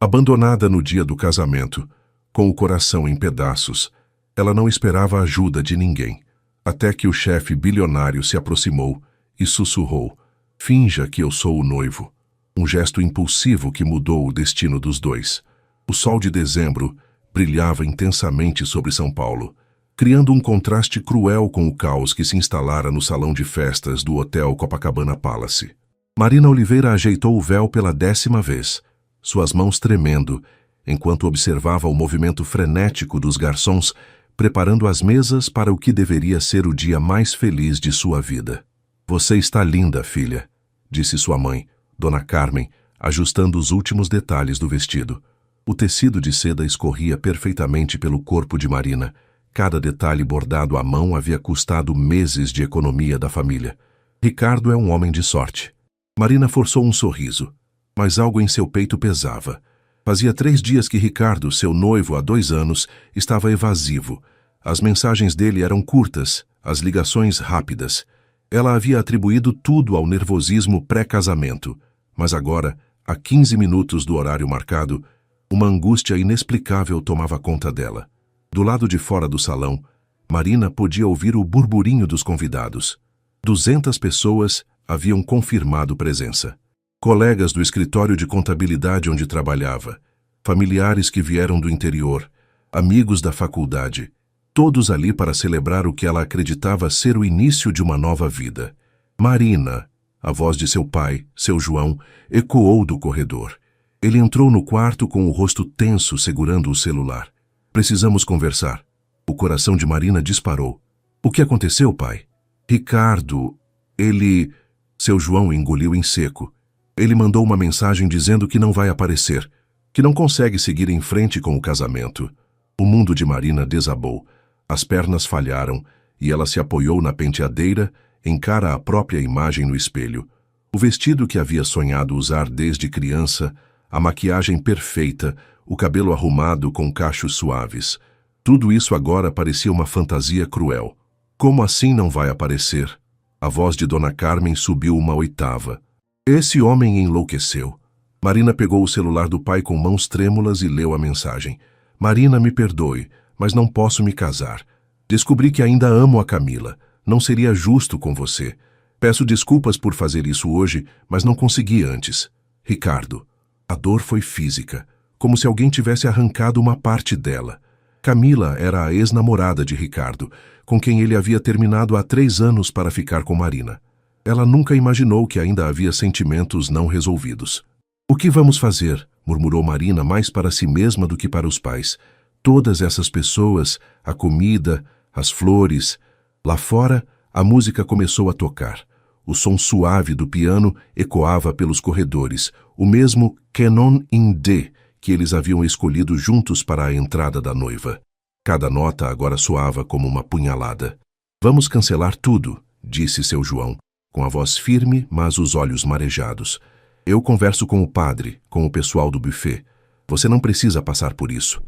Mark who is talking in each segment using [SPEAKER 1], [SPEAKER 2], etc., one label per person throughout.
[SPEAKER 1] Abandonada no dia do casamento, com o coração em pedaços, ela não esperava a ajuda de ninguém, até que o chefe bilionário se aproximou e sussurrou: "Finja que eu sou o noivo." Um gesto impulsivo que mudou o destino dos dois. O sol de dezembro brilhava intensamente sobre São Paulo, criando um contraste cruel com o caos que se instalara no salão de festas do Hotel Copacabana Palace. Marina Oliveira ajeitou o véu pela 10ª vez, suas mãos tremendo, enquanto observava o movimento frenético dos garçons preparando as mesas para o que deveria ser o dia mais feliz de sua vida. "Você está linda, filha", disse sua mãe, Dona Carmen, ajustando os últimos detalhes do vestido. O tecido de seda escorria perfeitamente pelo corpo de Marina. Cada detalhe bordado à mão havia custado meses de economia da família. Ricardo é um homem de sorte. Marina forçou um sorriso, mas algo em seu peito pesava. Fazia 3 dias que Ricardo, seu noivo há 2 anos, estava evasivo. As mensagens dele eram curtas, as ligações rápidas. Ela havia atribuído tudo ao nervosismo pré-casamento, mas agora, a 15 minutos do horário marcado, uma angústia inexplicável tomava conta dela. Do lado de fora do salão, Marina podia ouvir o burburinho dos convidados. 200 pessoas haviam confirmado presença. Colegas do escritório de contabilidade onde trabalhava, familiares que vieram do interior, amigos da faculdade, todos ali para celebrar o que ela acreditava ser o início de uma nova vida. "Marina", a voz de seu pai, seu João, ecoou do corredor. Ele entrou no quarto com o rosto tenso, segurando o celular. "Precisamos conversar." O coração de Marina disparou. "O que aconteceu, pai?" "Ricardo, ele..." Seu João engoliu em seco. Ele mandou uma mensagem dizendo que não vai aparecer, que não consegue seguir em frente com o casamento. O mundo de Marina desabou. As pernas falharam e ela se apoiou na penteadeira, encara a própria imagem no espelho. O vestido que havia sonhado usar desde criança, a maquiagem perfeita, o cabelo arrumado com cachos suaves. Tudo isso agora parecia uma fantasia cruel. "Como assim não vai aparecer?" A voz de Dona Carmen subiu uma oitava. Esse homem enlouqueceu. Marina pegou o celular do pai com mãos trêmulas e leu a mensagem. "Marina, me perdoe, mas não posso me casar. Descobri que ainda amo a Camila. Não seria justo com você. Peço desculpas por fazer isso hoje, mas não consegui antes. Ricardo." A dor foi física, como se alguém tivesse arrancado uma parte dela. Camila era a ex-namorada de Ricardo, com quem ele havia terminado há 3 anos para ficar com Marina. Ela nunca imaginou que ainda havia sentimentos não resolvidos. "O que vamos fazer?", murmurou Marina mais para si mesma do que para os pais. Todas essas pessoas, a comida, as flores. Lá fora, a música começou a tocar. O som suave do piano ecoava pelos corredores, o mesmo Canon in D que eles haviam escolhido juntos para a entrada da noiva. Cada nota agora soava como uma punhalada. "Vamos cancelar tudo", disse seu João, com a voz firme, mas os olhos marejados. "Eu converso com o padre, com o pessoal do buffet. Você não precisa passar por isso."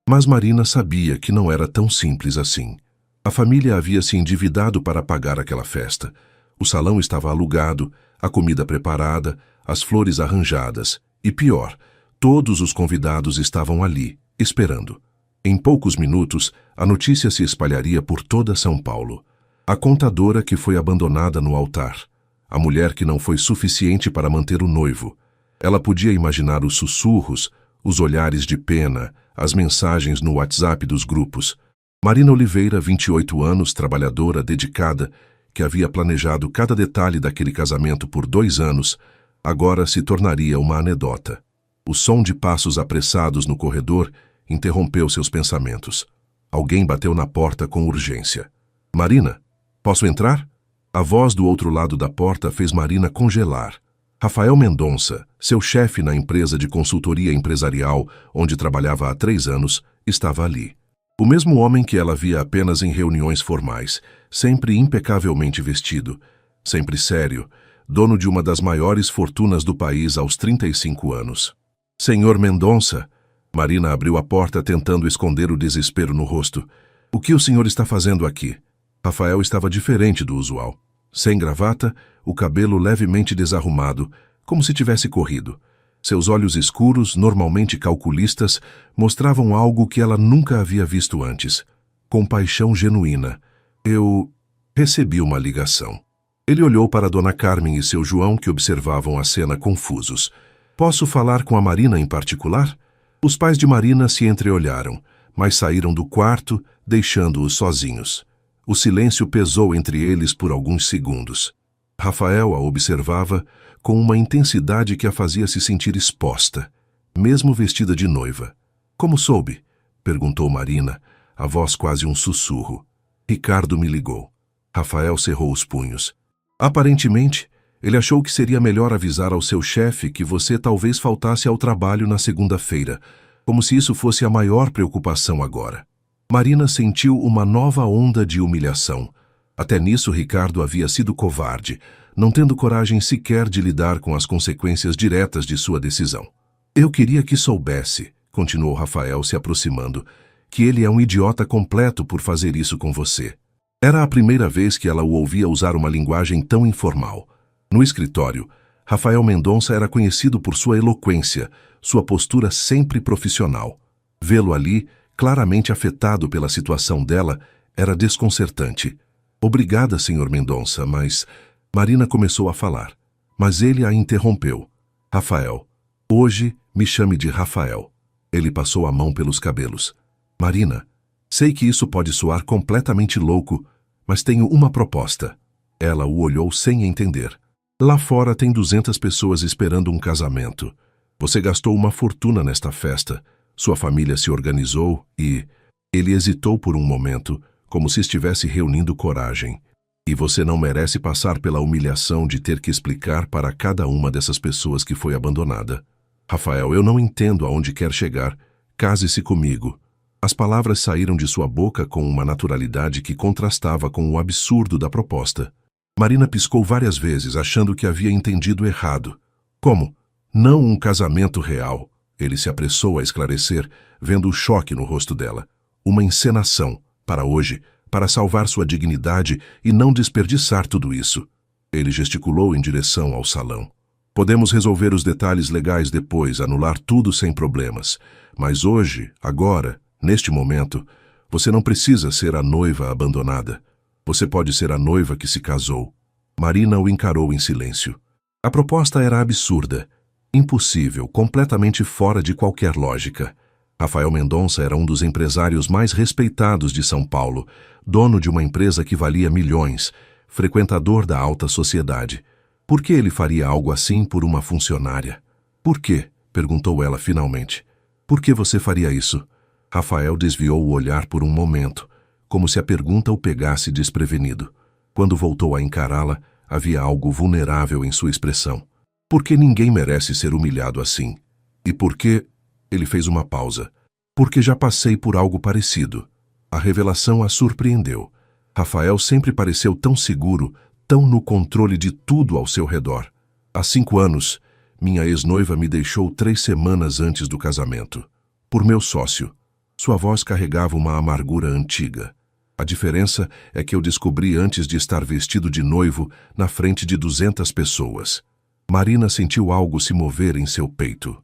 [SPEAKER 1] Mas Marina sabia que não era tão simples assim. A família havia se endividado para pagar aquela festa. O salão estava alugado, a comida preparada, as flores arranjadas. E pior, todos os convidados estavam ali, esperando. Em poucos minutos, a notícia se espalharia por toda São Paulo. A contadora que foi abandonada no altar. A mulher que não foi suficiente para manter o noivo. Ela podia imaginar os sussurros, os olhares de pena, as mensagens no WhatsApp dos grupos. Marina Oliveira, 28 anos, trabalhadora, dedicada, que havia planejado cada detalhe daquele casamento por 2 anos, agora se tornaria uma anedota. O som de passos apressados no corredor interrompeu seus pensamentos. Alguém bateu na porta com urgência. "Marina, posso entrar?" A voz do outro lado da porta fez Marina congelar. Rafael Mendonça, seu chefe na empresa de consultoria empresarial, onde trabalhava há 3 anos, estava ali. O mesmo homem que ela via apenas em reuniões formais, sempre impecavelmente vestido, sempre sério, dono de uma das maiores fortunas do país aos 35 anos. "Senhor Mendonça", Marina abriu a porta tentando esconder o desespero no rosto. "O que o senhor está fazendo aqui?" Rafael estava diferente do usual. Sem gravata, o cabelo levemente desarrumado, como se tivesse corrido. Seus olhos escuros, normalmente calculistas, mostravam algo que ela nunca havia visto antes. Compaixão genuína. Eu recebi uma ligação. Ele olhou para Dona Carmen e seu João, que observavam a cena confusos. Posso falar com a Marina em particular? Os pais de Marina se entreolharam, mas saíram do quarto, deixando-os sozinhos. O silêncio pesou entre eles por alguns segundos. Rafael a observava com uma intensidade que a fazia se sentir exposta, mesmo vestida de noiva. Como soube? Perguntou Marina, a voz quase um sussurro. Ricardo me ligou. Rafael cerrou os punhos. Aparentemente, ele achou que seria melhor avisar ao seu chefe que você talvez faltasse ao trabalho na segunda-feira, como se isso fosse a maior preocupação agora. Marina sentiu uma nova onda de humilhação. Até nisso, Ricardo havia sido covarde, não tendo coragem sequer de lidar com as consequências diretas de sua decisão. Eu queria que soubesse, continuou Rafael se aproximando, que ele é um idiota completo por fazer isso com você. Era a primeira vez que ela o ouvia usar uma linguagem tão informal. No escritório, Rafael Mendonça era conhecido por sua eloquência, sua postura sempre profissional. Vê-lo ali, claramente afetado pela situação dela, era desconcertante. Obrigada, Sr. Mendonça, mas... Marina começou a falar, mas ele a interrompeu. Rafael. Hoje, me chame de Rafael. Ele passou a mão pelos cabelos. Marina, sei que isso pode soar completamente louco, mas tenho uma proposta. Ela o olhou sem entender. Lá fora tem 200 pessoas esperando um casamento. Você gastou uma fortuna nesta festa. Sua família se organizou e... Ele hesitou por um momento, como se estivesse reunindo coragem. E você não merece passar pela humilhação de ter que explicar para cada uma dessas pessoas que foi abandonada. Rafael, eu não entendo aonde quer chegar. Case-se comigo. As palavras saíram de sua boca com uma naturalidade que contrastava com o absurdo da proposta. Marina piscou várias vezes, achando que havia entendido errado. Como? Não um casamento real. Ele se apressou a esclarecer, vendo o choque no rosto dela. Uma encenação, para hoje, para salvar sua dignidade e não desperdiçar tudo isso. Ele gesticulou em direção ao salão. Podemos resolver os detalhes legais depois, anular tudo sem problemas. Mas hoje, agora, neste momento, você não precisa ser a noiva abandonada. Você pode ser a noiva que se casou. Marina o encarou em silêncio. A proposta era absurda, impossível, completamente fora de qualquer lógica. Rafael Mendonça era um dos empresários mais respeitados de São Paulo, dono de uma empresa que valia milhões, frequentador da alta sociedade. Por que ele faria algo assim por uma funcionária? Por quê? Perguntou ela finalmente. Por que você faria isso? Rafael desviou o olhar por um momento, como se a pergunta o pegasse desprevenido. Quando voltou a encará-la, havia algo vulnerável em sua expressão. Por que ninguém merece ser humilhado assim? E por que... Ele fez uma pausa. Porque já passei por algo parecido. A revelação a surpreendeu. Rafael sempre pareceu tão seguro, tão no controle de tudo ao seu redor. Há 5 anos, minha ex-noiva me deixou 3 semanas antes do casamento. Por meu sócio. Sua voz carregava uma amargura antiga. A diferença é que eu descobri antes de estar vestido de noivo na frente de 200 pessoas. Marina sentiu algo se mover em seu peito.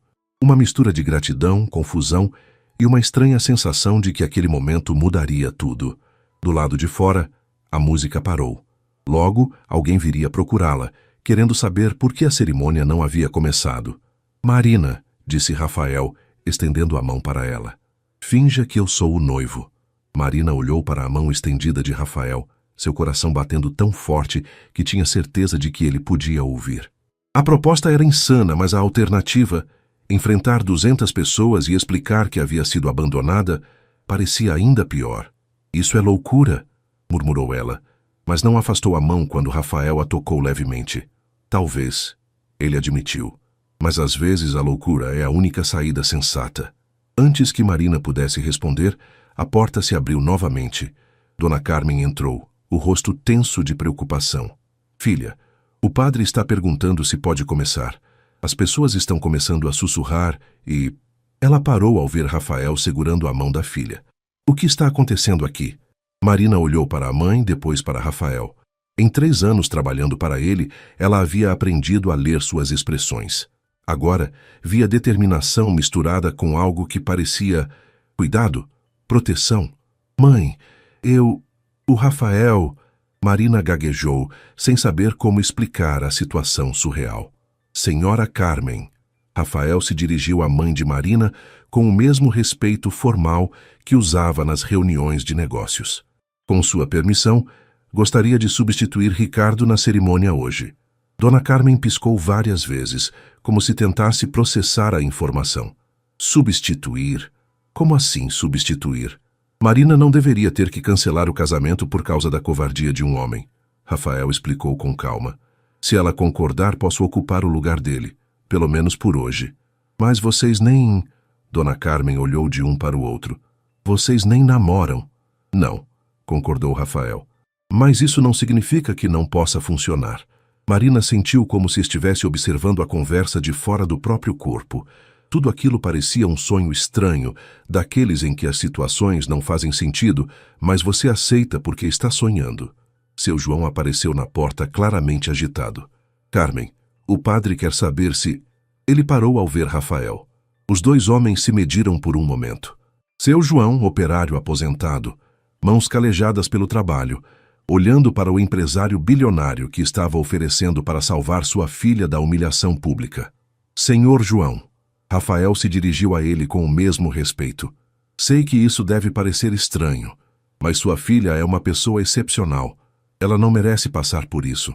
[SPEAKER 1] Uma mistura de gratidão, confusão e uma estranha sensação de que aquele momento mudaria tudo. Do lado de fora, a música parou. Logo, alguém viria procurá-la, querendo saber por que a cerimônia não havia começado. Marina, disse Rafael, estendendo a mão para ela. Finja que eu sou o noivo. Marina olhou para a mão estendida de Rafael, seu coração batendo tão forte que tinha certeza de que ele podia ouvir. A proposta era insana, mas a alternativa... Enfrentar 200 pessoas e explicar que havia sido abandonada parecia ainda pior. Isso é loucura, murmurou ela, mas não afastou a mão quando Rafael a tocou levemente. Talvez, ele admitiu, mas às vezes a loucura é a única saída sensata. Antes que Marina pudesse responder, a porta se abriu novamente. Dona Carmen entrou, o rosto tenso de preocupação. Filha, o padre está perguntando se pode começar. As pessoas estão começando a sussurrar e... Ela parou ao ver Rafael segurando a mão da filha. O que está acontecendo aqui? Marina olhou para a mãe, depois para Rafael. Em 3 anos trabalhando para ele, ela havia aprendido a ler suas expressões. Agora, via determinação misturada com algo que parecia cuidado, proteção. Mãe, o Rafael... Marina gaguejou, sem saber como explicar a situação surreal. Senhora Carmen. Rafael se dirigiu à mãe de Marina com o mesmo respeito formal que usava nas reuniões de negócios. Com sua permissão, gostaria de substituir Ricardo na cerimônia hoje. Dona Carmen piscou várias vezes, como se tentasse processar a informação. Substituir? Como assim substituir? Marina não deveria ter que cancelar o casamento por causa da covardia de um homem. Rafael explicou com calma. Se ela concordar, posso ocupar o lugar dele, pelo menos por hoje. Mas vocês nem... Dona Carmen olhou de um para o outro. Vocês nem namoram. Não, concordou Rafael. Mas isso não significa que não possa funcionar. Marina sentiu como se estivesse observando a conversa de fora do próprio corpo. Tudo aquilo parecia um sonho estranho, daqueles em que as situações não fazem sentido, mas você aceita porque está sonhando. Seu João apareceu na porta claramente agitado. Carmen, o padre quer saber se... Ele parou ao ver Rafael. Os dois homens se mediram por um momento. Seu João, operário aposentado, mãos calejadas pelo trabalho, olhando para o empresário bilionário que estava oferecendo para salvar sua filha da humilhação pública. Senhor João. Rafael se dirigiu a ele com o mesmo respeito. Sei que isso deve parecer estranho, mas sua filha é uma pessoa excepcional. Ela não merece passar por isso.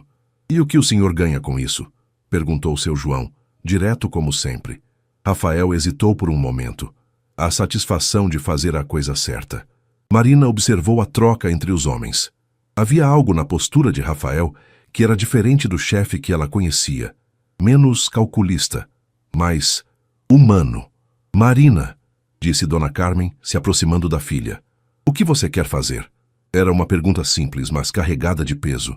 [SPEAKER 1] E o que o senhor ganha com isso? Perguntou seu João, direto como sempre. Rafael hesitou por um momento. A satisfação de fazer a coisa certa. Marina observou a troca entre os homens. Havia algo na postura de Rafael que era diferente do chefe que ela conhecia. Menos calculista, mais... humano. Marina, disse Dona Carmen, se aproximando da filha. O que você quer fazer? Era uma pergunta simples, mas carregada de peso.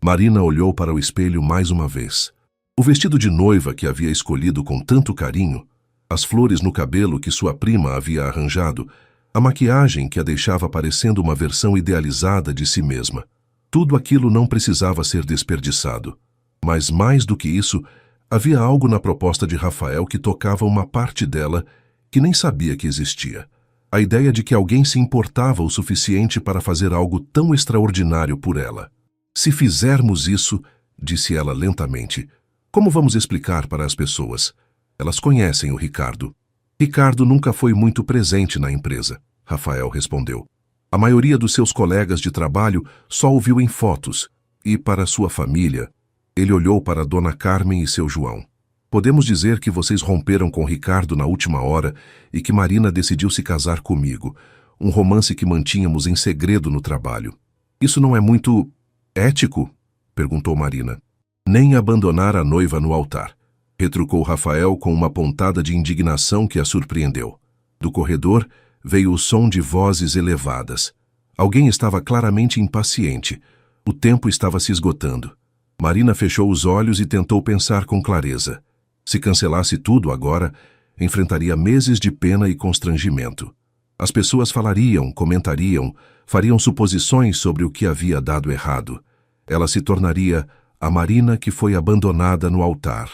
[SPEAKER 1] Marina olhou para o espelho mais uma vez. O vestido de noiva que havia escolhido com tanto carinho, as flores no cabelo que sua prima havia arranjado, a maquiagem que a deixava parecendo uma versão idealizada de si mesma. Tudo aquilo não precisava ser desperdiçado. Mas mais do que isso, havia algo na proposta de Rafael que tocava uma parte dela que nem sabia que existia. A ideia de que alguém se importava o suficiente para fazer algo tão extraordinário por ela. Se fizermos isso, disse ela lentamente, como vamos explicar para as pessoas? Elas conhecem o Ricardo. Ricardo nunca foi muito presente na empresa, Rafael respondeu. A maioria dos seus colegas de trabalho só o viu em fotos, e para sua família... Ele olhou para Dona Carmen e seu João. Podemos dizer que vocês romperam com Ricardo na última hora e que Marina decidiu se casar comigo, um romance que mantínhamos em segredo no trabalho. Isso não é muito ético? Perguntou Marina. Nem abandonar a noiva no altar, retrucou Rafael com uma pontada de indignação que a surpreendeu. Do corredor veio o som de vozes elevadas. Alguém estava claramente impaciente. O tempo estava se esgotando. Marina fechou os olhos e tentou pensar com clareza. Se cancelasse tudo agora, enfrentaria meses de pena e constrangimento. As pessoas falariam, comentariam, fariam suposições sobre o que havia dado errado. Ela se tornaria a Marina que foi abandonada no altar.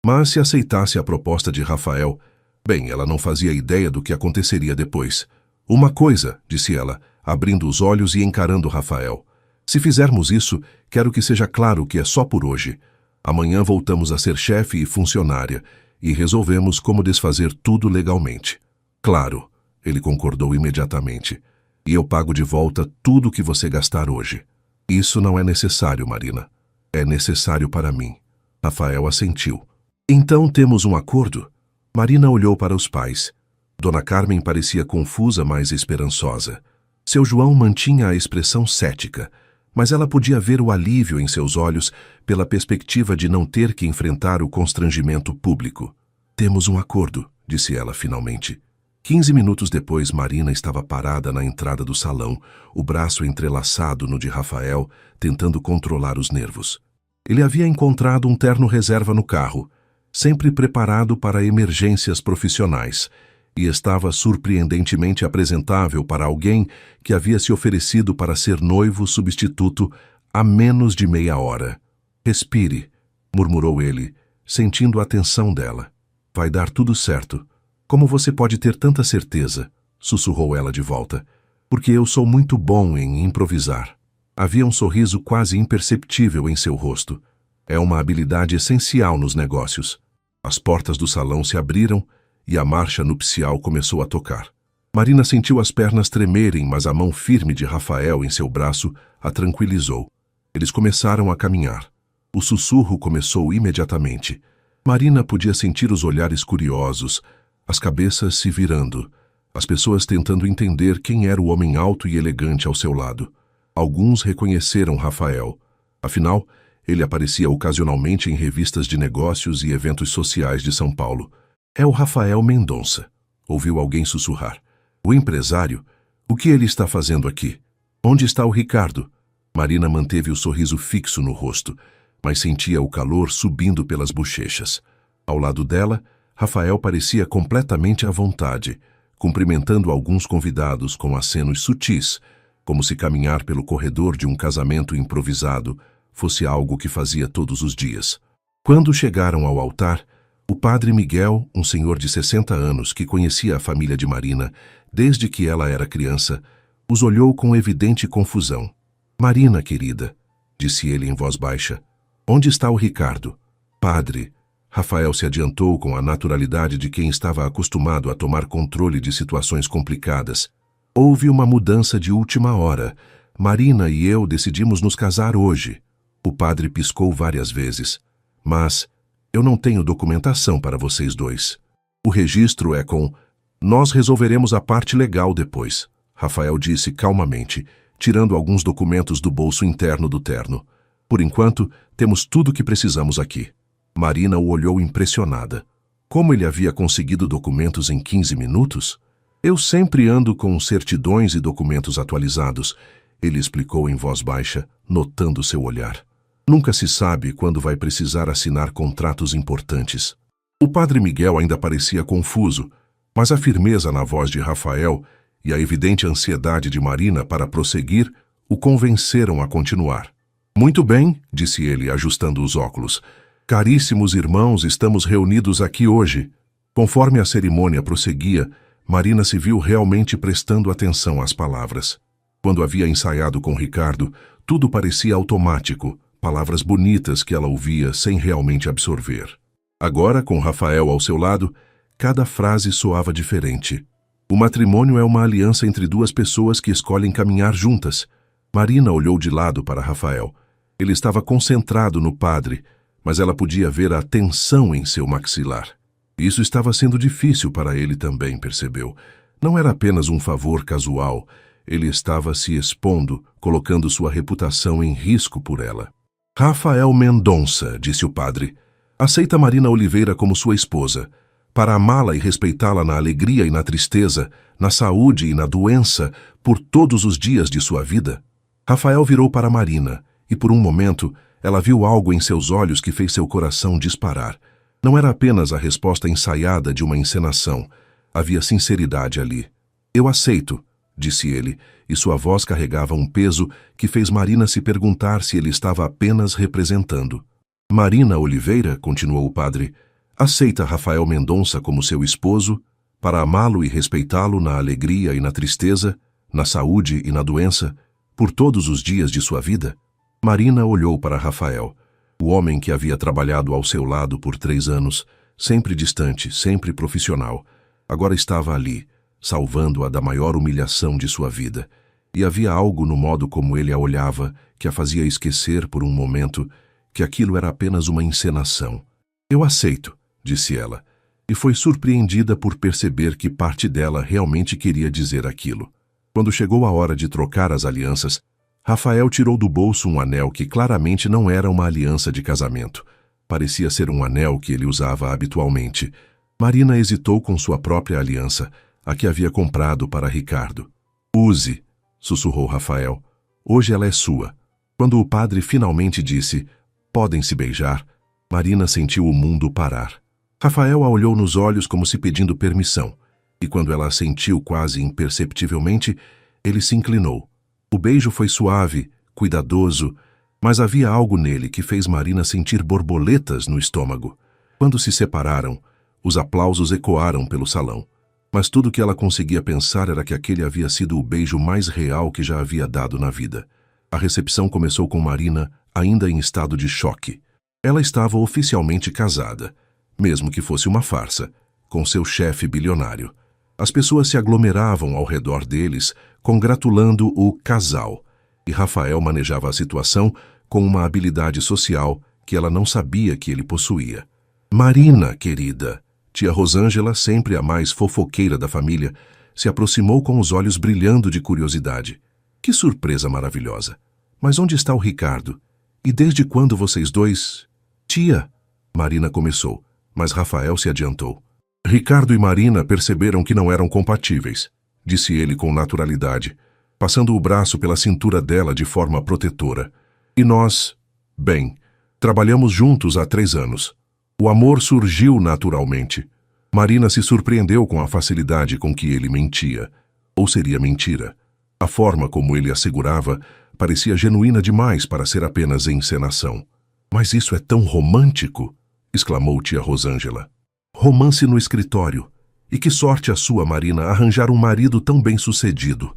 [SPEAKER 1] Mas se aceitasse a proposta de Rafael, bem, ela não fazia ideia do que aconteceria depois. Uma coisa, disse ela, abrindo os olhos e encarando Rafael. Se fizermos isso, quero que seja claro que é só por hoje. Amanhã voltamos a ser chefe e funcionária e resolvemos como desfazer tudo legalmente. Claro, ele concordou imediatamente. E eu pago de volta tudo o que você gastar hoje. Isso não é necessário, Marina. É necessário para mim. Rafael assentiu. Então temos um acordo? Marina olhou para os pais. Dona Carmen parecia confusa, mas esperançosa. Seu João mantinha a expressão cética, mas ela podia ver o alívio em seus olhos pela perspectiva de não ter que enfrentar o constrangimento público. Temos um acordo, disse ela finalmente. 15 minutos depois, Marina estava parada na entrada do salão, o braço entrelaçado no de Rafael, tentando controlar os nervos. Ele havia encontrado um terno reserva no carro, sempre preparado para emergências profissionais, e estava surpreendentemente apresentável para alguém que havia se oferecido para ser noivo substituto há menos de meia hora. Respire, murmurou ele, sentindo a atenção dela. Vai dar tudo certo. Como você pode ter tanta certeza? Sussurrou ela de volta. Porque eu sou muito bom em improvisar. Havia um sorriso quase imperceptível em seu rosto. É uma habilidade essencial nos negócios. As portas do salão se abriram e a marcha nupcial começou a tocar. Marina sentiu as pernas tremerem, mas a mão firme de Rafael em seu braço a tranquilizou. Eles começaram a caminhar. O sussurro começou imediatamente. Marina podia sentir os olhares curiosos, as cabeças se virando, as pessoas tentando entender quem era o homem alto e elegante ao seu lado. Alguns reconheceram Rafael. Afinal, ele aparecia ocasionalmente em revistas de negócios e eventos sociais de São Paulo. É o Rafael Mendonça, ouviu alguém sussurrar. O empresário? O que ele está fazendo aqui? Onde está o Ricardo? Marina manteve o sorriso fixo no rosto, mas sentia o calor subindo pelas bochechas. Ao lado dela, Rafael parecia completamente à vontade, cumprimentando alguns convidados com acenos sutis, como se caminhar pelo corredor de um casamento improvisado fosse algo que fazia todos os dias. Quando chegaram ao altar, o padre Miguel, um senhor de 60 anos que conhecia a família de Marina desde que ela era criança, os olhou com evidente confusão. Marina, querida, disse ele em voz baixa, onde está o Ricardo? Padre, Rafael se adiantou com a naturalidade de quem estava acostumado a tomar controle de situações complicadas. Houve uma mudança de última hora. Marina e eu decidimos nos casar hoje. O padre piscou várias vezes. Mas eu não tenho documentação para vocês dois. O registro é com... Nós resolveremos a parte legal depois, Rafael disse calmamente, tirando alguns documentos do bolso interno do terno. Por enquanto, temos tudo o que precisamos aqui. Marina o olhou impressionada. Como ele havia conseguido documentos em 15 minutos? Eu sempre ando com certidões e documentos atualizados, ele explicou em voz baixa, notando seu olhar. Nunca se sabe quando vai precisar assinar contratos importantes. O padre Miguel ainda parecia confuso, mas a firmeza na voz de Rafael e a evidente ansiedade de Marina para prosseguir o convenceram a continuar. Muito bem, disse ele, ajustando os óculos. Caríssimos irmãos, estamos reunidos aqui hoje. Conforme a cerimônia prosseguia, Marina se viu realmente prestando atenção às palavras. Quando havia ensaiado com Ricardo, tudo parecia automático, palavras bonitas que ela ouvia sem realmente absorver. Agora, com Rafael ao seu lado, cada frase soava diferente. O matrimônio é uma aliança entre duas pessoas que escolhem caminhar juntas. Marina olhou de lado para Rafael. Ele estava concentrado no padre, mas ela podia ver a tensão em seu maxilar. Isso estava sendo difícil para ele também, percebeu. Não era apenas um favor casual. Ele estava se expondo, colocando sua reputação em risco por ela. Rafael Mendonça, disse o padre, aceita Marina Oliveira como sua esposa, para amá-la e respeitá-la na alegria e na tristeza, na saúde e na doença, por todos os dias de sua vida? Rafael virou para Marina, e por um momento ela viu algo em seus olhos que fez seu coração disparar. Não era apenas a resposta ensaiada de uma encenação. Havia sinceridade ali. Eu aceito, disse ele, e sua voz carregava um peso que fez Marina se perguntar se ele estava apenas representando. Marina Oliveira, continuou o padre, aceita Rafael Mendonça como seu esposo, para amá-lo e respeitá-lo na alegria e na tristeza, na saúde e na doença, por todos os dias de sua vida? Marina olhou para Rafael, o homem que havia trabalhado ao seu lado por 3 anos, sempre distante, sempre profissional. Agora estava ali, salvando-a da maior humilhação de sua vida. E havia algo no modo como ele a olhava que a fazia esquecer por um momento que aquilo era apenas uma encenação. Eu aceito, disse ela, e foi surpreendida por perceber que parte dela realmente queria dizer aquilo. Quando chegou a hora de trocar as alianças, Rafael tirou do bolso um anel que claramente não era uma aliança de casamento. Parecia ser um anel que ele usava habitualmente. Marina hesitou com sua própria aliança, a que havia comprado para Ricardo. Use, sussurrou Rafael. Hoje ela é sua. Quando o padre finalmente disse, podem se beijar, Marina sentiu o mundo parar. Rafael a olhou nos olhos como se pedindo permissão, e quando ela a sentiu quase imperceptivelmente, ele se inclinou. O beijo foi suave, cuidadoso, mas havia algo nele que fez Marina sentir borboletas no estômago. Quando se separaram, Os aplausos ecoaram pelo salão. Mas tudo o que ela conseguia pensar era que aquele havia sido o beijo mais real que já havia dado na vida. A recepção começou com Marina ainda em estado de choque. Ela estava oficialmente casada, mesmo que fosse uma farsa, com seu chefe bilionário. As pessoas se aglomeravam ao redor deles, congratulando o casal, e Rafael manejava a situação com uma habilidade social que ela não sabia que ele possuía. Marina, querida, tia Rosângela, sempre a mais fofoqueira da família, se aproximou com os olhos brilhando de curiosidade. Que surpresa maravilhosa! Mas onde está o Ricardo? E desde quando vocês dois... Tia, Marina começou, mas Rafael se adiantou. Ricardo e Marina perceberam que não eram compatíveis, disse ele com naturalidade, passando o braço pela cintura dela de forma protetora. E nós, bem, trabalhamos juntos há 3 anos. O amor surgiu naturalmente. Marina se surpreendeu com a facilidade com que ele mentia. Ou seria mentira? A forma como ele assegurava parecia genuína demais para ser apenas encenação. Mas isso é tão romântico! Exclamou tia Rosângela. Romance no escritório. E que sorte a sua, Marina, arranjar um marido tão bem-sucedido.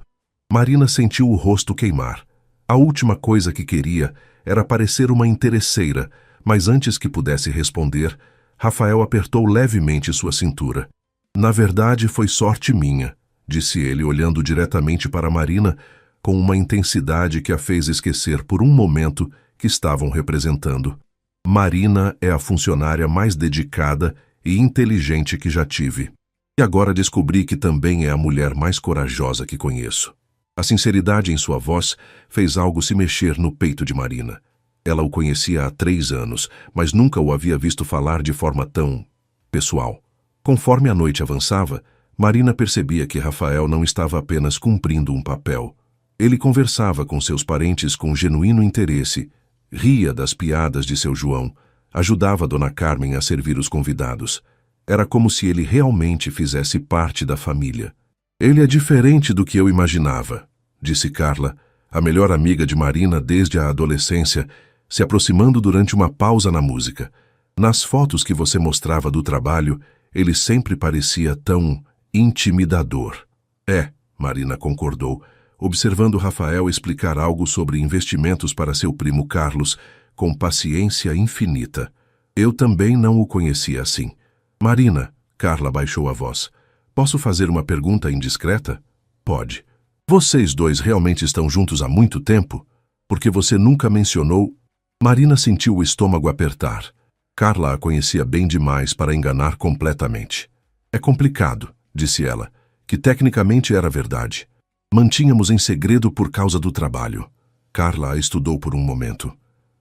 [SPEAKER 1] Marina sentiu o rosto queimar. A última coisa que queria era parecer uma interesseira, mas antes que pudesse responder, Rafael apertou levemente sua cintura. Na verdade, foi sorte minha, disse ele, olhando diretamente para Marina, com uma intensidade que a fez esquecer por um momento que estavam representando. Marina é a funcionária mais dedicada e inteligente que já tive. E agora descobri que também é a mulher mais corajosa que conheço. A sinceridade em sua voz fez algo se mexer no peito de Marina. Ela o conhecia há 3 anos, mas nunca o havia visto falar de forma tão pessoal. Conforme a noite avançava, Marina percebia que Rafael não estava apenas cumprindo um papel. Ele conversava com seus parentes com genuíno interesse, ria das piadas de seu João, ajudava Dona Carmen a servir os convidados. Era como se ele realmente fizesse parte da família. Ele é diferente do que eu imaginava, disse Carla, a melhor amiga de Marina desde a adolescência, se aproximando durante uma pausa na música. Nas fotos que você mostrava do trabalho, ele sempre parecia tão intimidador. É, Marina concordou, observando Rafael explicar algo sobre investimentos para seu primo Carlos, com paciência infinita. Eu também não o conhecia assim. Marina, Carla baixou a voz. Posso fazer uma pergunta indiscreta? Pode. Vocês dois realmente estão juntos há muito tempo? Porque você nunca mencionou... Marina sentiu o estômago apertar. Carla a conhecia bem demais para enganar completamente. É complicado, disse ela, que tecnicamente era verdade. Mantínhamos em segredo por causa do trabalho. Carla a estudou por um momento.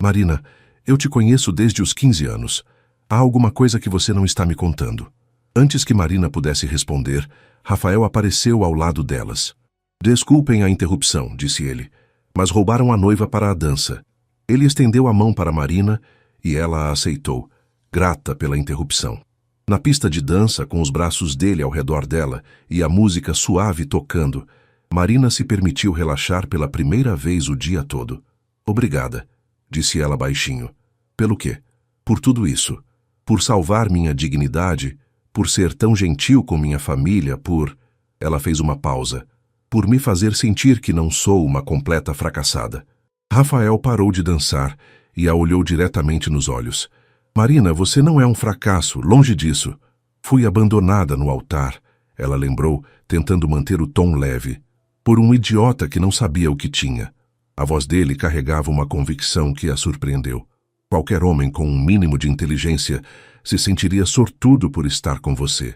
[SPEAKER 1] Marina, eu te conheço desde os 15 anos. Há alguma coisa que você não está me contando. Antes que Marina pudesse responder, Rafael apareceu ao lado delas. Desculpem a interrupção, disse ele, mas roubaram a noiva para a dança. Ele estendeu a mão para Marina e ela a aceitou, grata pela interrupção. Na pista de dança, com os braços dele ao redor dela e a música suave tocando, Marina se permitiu relaxar pela primeira vez o dia todo. Obrigada, disse ela baixinho. Pelo quê? Por tudo isso. Por salvar minha dignidade, por ser tão gentil com minha família, por... Ela fez uma pausa. Por me fazer sentir que não sou uma completa fracassada. Rafael parou de dançar e a olhou diretamente nos olhos. Marina, você não é um fracasso, longe disso. Fui abandonada no altar, ela lembrou, tentando manter o tom leve. Por um idiota que não sabia o que tinha. A voz dele carregava uma convicção que a surpreendeu. Qualquer homem com um mínimo de inteligência se sentiria sortudo por estar com você.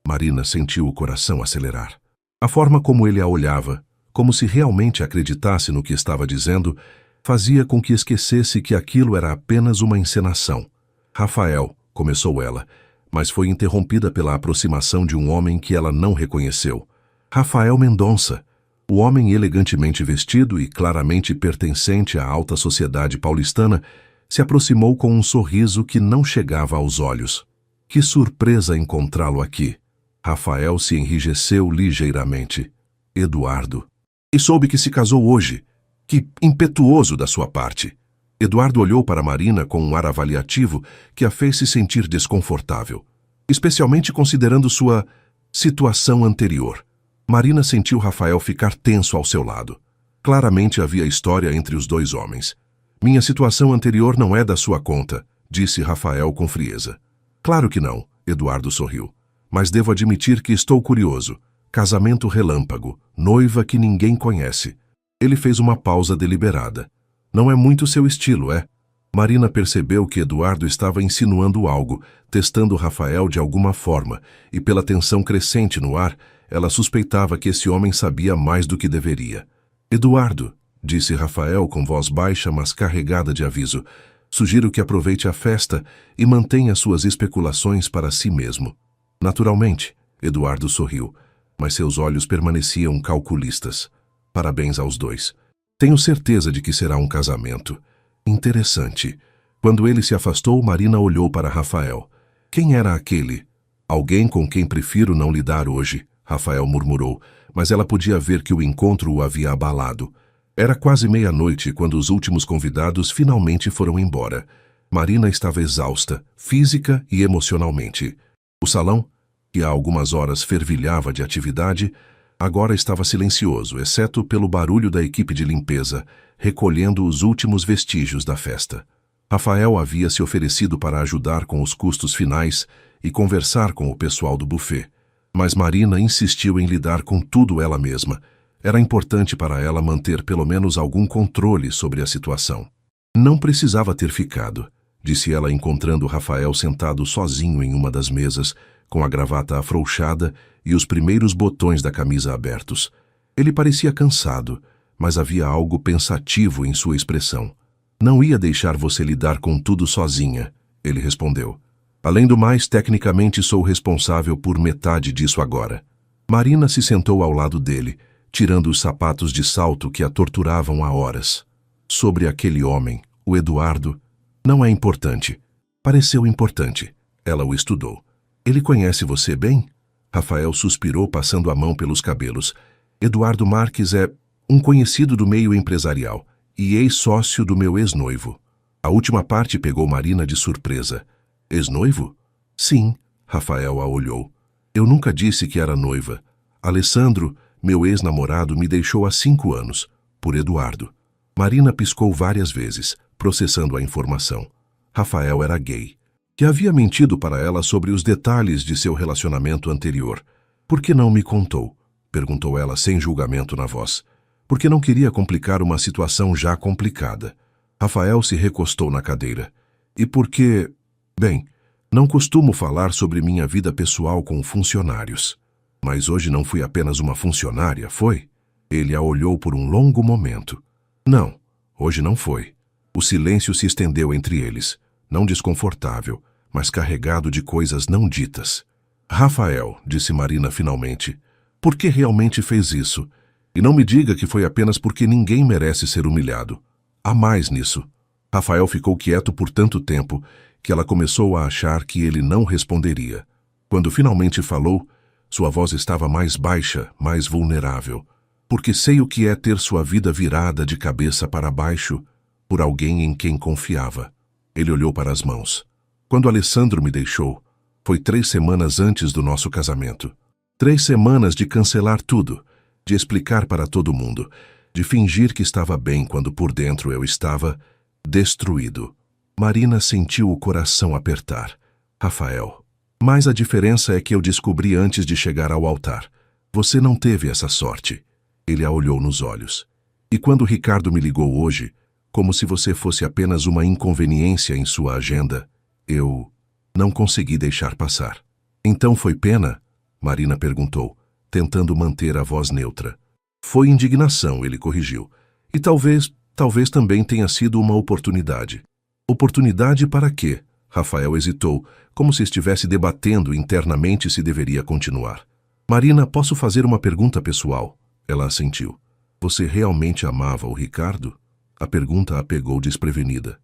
[SPEAKER 1] Marina sentiu o coração acelerar. A forma como ele a olhava, como se realmente acreditasse no que estava dizendo, fazia com que esquecesse que aquilo era apenas uma encenação. Rafael, começou ela, mas foi interrompida pela aproximação de um homem que ela não reconheceu. Rafael Mendonça, o homem elegantemente vestido e claramente pertencente à alta sociedade paulistana, se aproximou com um sorriso que não chegava aos olhos. Que surpresa encontrá-lo aqui! Rafael se enrijeceu ligeiramente. Eduardo. E soube que se casou hoje. Que impetuoso da sua parte. Eduardo olhou para Marina com um ar avaliativo que a fez se sentir desconfortável. especialmente considerando sua situação anterior. Marina sentiu Rafael ficar tenso ao seu lado. Claramente havia história entre os dois homens. Minha situação anterior não é da sua conta, disse Rafael com frieza. Claro que não, Eduardo sorriu. Mas devo admitir que estou curioso. Casamento relâmpago, noiva que ninguém conhece. Ele fez uma pausa deliberada. Não é muito seu estilo, é? Marina percebeu que Eduardo estava insinuando algo, testando Rafael de alguma forma, e pela tensão crescente no ar, ela suspeitava que esse homem sabia mais do que deveria. Eduardo, disse Rafael com voz baixa, mas carregada de aviso, sugiro que aproveite a festa e mantenha suas especulações para si mesmo. Naturalmente, Eduardo sorriu, mas seus olhos permaneciam calculistas. Parabéns aos dois. Tenho certeza de que será um casamento. Interessante. Quando ele se afastou, Marina olhou para Rafael. Quem era aquele? Alguém com quem prefiro não lidar hoje, Rafael murmurou, mas ela podia ver que o encontro o havia abalado. Era quase meia-noite quando os últimos convidados finalmente foram embora. Marina estava exausta, física e emocionalmente. O salão, que há algumas horas fervilhava de atividade, agora estava silencioso, exceto pelo barulho da equipe de limpeza, recolhendo os últimos vestígios da festa. Rafael havia se oferecido para ajudar com os custos finais e conversar com o pessoal do buffet. Mas Marina insistiu em lidar com tudo ela mesma. Era importante para ela manter pelo menos algum controle sobre a situação. Não precisava ter ficado, disse ela encontrando Rafael sentado sozinho em uma das mesas, com a gravata afrouxada e os primeiros botões da camisa abertos. Ele parecia cansado, mas havia algo pensativo em sua expressão. Não ia deixar você lidar com tudo sozinha, ele respondeu. Além do mais, tecnicamente sou responsável por metade disso agora. Marina se sentou ao lado dele, tirando os sapatos de salto que a torturavam há horas. Sobre aquele homem, o Eduardo, não é importante. Pareceu importante. Ela o estudou. Ele conhece você bem? Rafael suspirou, passando a mão pelos cabelos. Eduardo Marques é um conhecido do meio empresarial e ex-sócio do meu ex-noivo. A última parte pegou Marina de surpresa. Ex-noivo? Sim, Rafael a olhou. Eu nunca disse que era noiva. Alessandro, meu ex-namorado, me deixou há 5 anos, por Eduardo. Marina piscou várias vezes, processando a informação. Rafael era gay. Que havia mentido para ela sobre os detalhes de seu relacionamento anterior. Por que não me contou? Perguntou ela sem julgamento na voz. Porque não queria complicar uma situação já complicada. Rafael se recostou na cadeira. E porque... Bem, não costumo falar sobre minha vida pessoal com funcionários. Mas hoje não fui apenas uma funcionária, foi? Ele a olhou por um longo momento. Não, hoje não foi. O silêncio se estendeu entre eles, não desconfortável, mas carregado de coisas não ditas. Rafael, disse Marina finalmente, por que realmente fez isso? E não me diga que foi apenas porque ninguém merece ser humilhado. Há mais nisso. Rafael ficou quieto por tanto tempo que ela começou a achar que ele não responderia. Quando finalmente falou, sua voz estava mais baixa, mais vulnerável. Porque sei o que é ter sua vida virada de cabeça para baixo por alguém em quem confiava. Ele olhou para as mãos. Quando Alessandro me deixou, foi 3 semanas antes do nosso casamento. 3 semanas de cancelar tudo, de explicar para todo mundo, de fingir que estava bem quando por dentro eu estava destruído. Marina sentiu o coração apertar. Rafael. Mas a diferença é que eu descobri antes de chegar ao altar. Você não teve essa sorte. Ele a olhou nos olhos. E quando Ricardo me ligou hoje, como se você fosse apenas uma inconveniência em sua agenda, eu não consegui deixar passar. Então foi pena? Marina perguntou, tentando manter a voz neutra. Foi indignação, ele corrigiu. E talvez também tenha sido uma oportunidade. Oportunidade para quê? Rafael hesitou, como se estivesse debatendo internamente se deveria continuar. Marina, posso fazer uma pergunta pessoal? Ela assentiu. Você realmente amava o Ricardo? A pergunta a pegou desprevenida.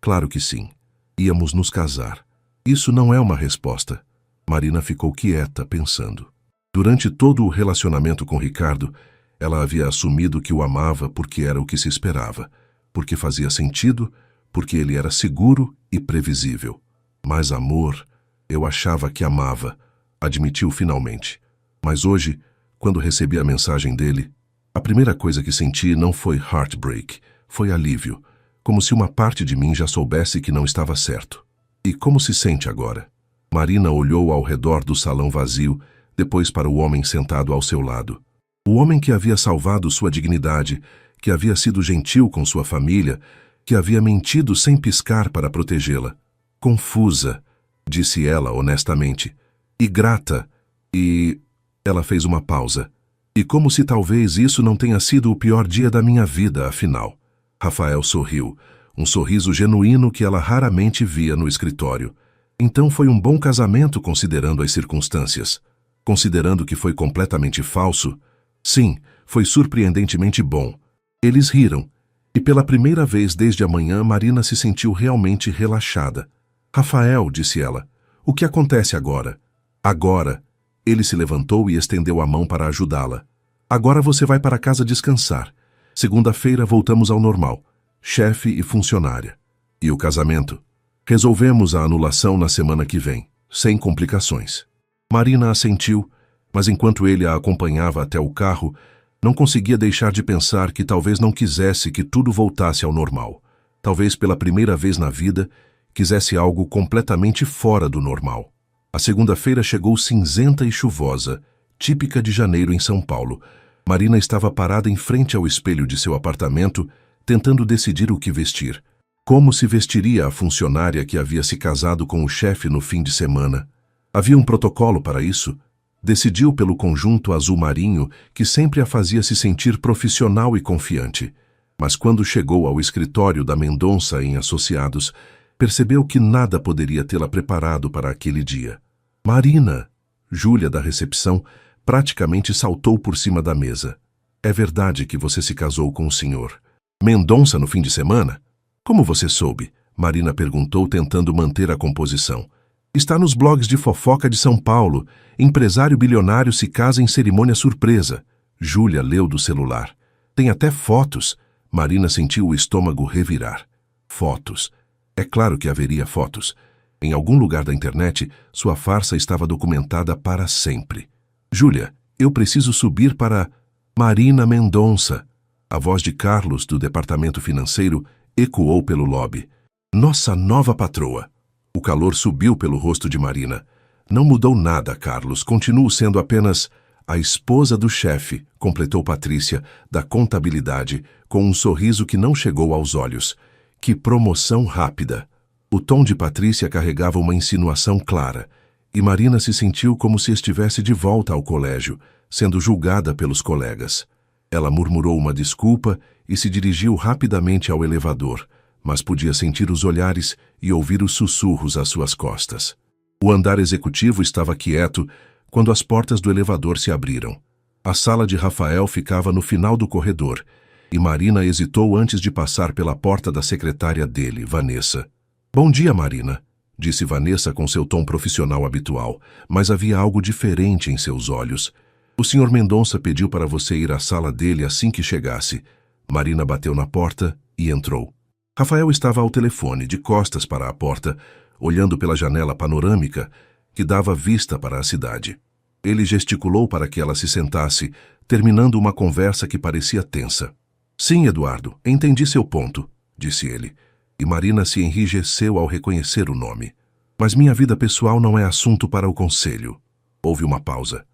[SPEAKER 1] Claro que sim. Íamos nos casar. Isso não é uma resposta. Marina ficou quieta, pensando. Durante todo o relacionamento com Ricardo, ela havia assumido que o amava porque era o que se esperava, porque fazia sentido, porque ele era seguro e previsível. Mas amor Eu achava que amava, admitiu finalmente. Mas hoje, quando recebi a mensagem dele, a primeira coisa que senti não foi heartbreak, foi alívio, como se uma parte de mim já soubesse que não estava certo. E como se sente agora? Marina olhou ao redor do salão vazio, depois para o homem sentado ao seu lado. O homem que havia salvado sua dignidade, que havia sido gentil com sua família, que havia mentido sem piscar para protegê-la. Confusa, disse ela honestamente, e grata, e... Ela fez uma pausa. E como se talvez isso não tenha sido o pior dia da minha vida, afinal. Rafael sorriu, um sorriso genuíno que ela raramente via no escritório. Então foi um bom casamento considerando as circunstâncias. Considerando que foi completamente falso, sim, foi surpreendentemente bom. Eles riram, e pela primeira vez desde a manhã Marina se sentiu realmente relaxada. Rafael, disse ela, o que acontece agora? Agora. Ele se levantou e estendeu a mão para ajudá-la. Agora você vai para casa descansar. Segunda-feira voltamos ao normal. Chefe e funcionária. E o casamento? Resolvemos a anulação na semana que vem, sem complicações. Marina assentiu, mas enquanto ele a acompanhava até o carro, não conseguia deixar de pensar que talvez não quisesse que tudo voltasse ao normal. Talvez pela primeira vez na vida, quisesse algo completamente fora do normal. A segunda-feira chegou cinzenta e chuvosa, típica de janeiro em São Paulo. Marina estava parada em frente ao espelho de seu apartamento, tentando decidir o que vestir. Como se vestiria a funcionária que havia se casado com o chefe no fim de semana? Havia um protocolo para isso? Decidiu pelo conjunto azul marinho que sempre a fazia se sentir profissional e confiante. Mas quando chegou ao escritório da Mendonça em Associados, percebeu que nada poderia tê-la preparado para aquele dia. Marina! Júlia, da recepção, praticamente saltou por cima da mesa. É verdade que você se casou com o senhor Mendonça no fim de semana? Como você soube? Marina perguntou, tentando manter a composição. Está nos blogs de fofoca de São Paulo. Empresário bilionário se casa em cerimônia surpresa. Júlia leu do celular. Tem até fotos. Marina sentiu o estômago revirar. Fotos. É claro que haveria fotos. Em algum lugar da internet, sua farsa estava documentada para sempre. Júlia, eu preciso subir para... Marina Mendonça. A voz de Carlos, do departamento financeiro, ecoou pelo lobby. Nossa nova patroa. O calor subiu pelo rosto de Marina. Não mudou nada, Carlos. Continuo sendo apenas a esposa do chefe, completou Patrícia, da contabilidade, com um sorriso que não chegou aos olhos. Que promoção rápida! O tom de Patrícia carregava uma insinuação clara, e Marina se sentiu como se estivesse de volta ao colégio, sendo julgada pelos colegas. Ela murmurou uma desculpa e se dirigiu rapidamente ao elevador, mas podia sentir os olhares e ouvir os sussurros às suas costas. O andar executivo estava quieto quando as portas do elevador se abriram. A sala de Rafael ficava no final do corredor, e Marina hesitou antes de passar pela porta da secretária dele, Vanessa. Bom dia, Marina, disse Vanessa com seu tom profissional habitual, mas havia algo diferente em seus olhos. O Sr. Mendonça pediu para você ir à sala dele assim que chegasse. Marina bateu na porta e entrou. Rafael estava ao telefone, de costas para a porta, olhando pela janela panorâmica que dava vista para a cidade. Ele gesticulou para que ela se sentasse, terminando uma conversa que parecia tensa. Sim, Eduardo, entendi seu ponto, disse ele, e Marina se enrijeceu ao reconhecer o nome. Mas minha vida pessoal não é assunto para o conselho. Houve uma pausa.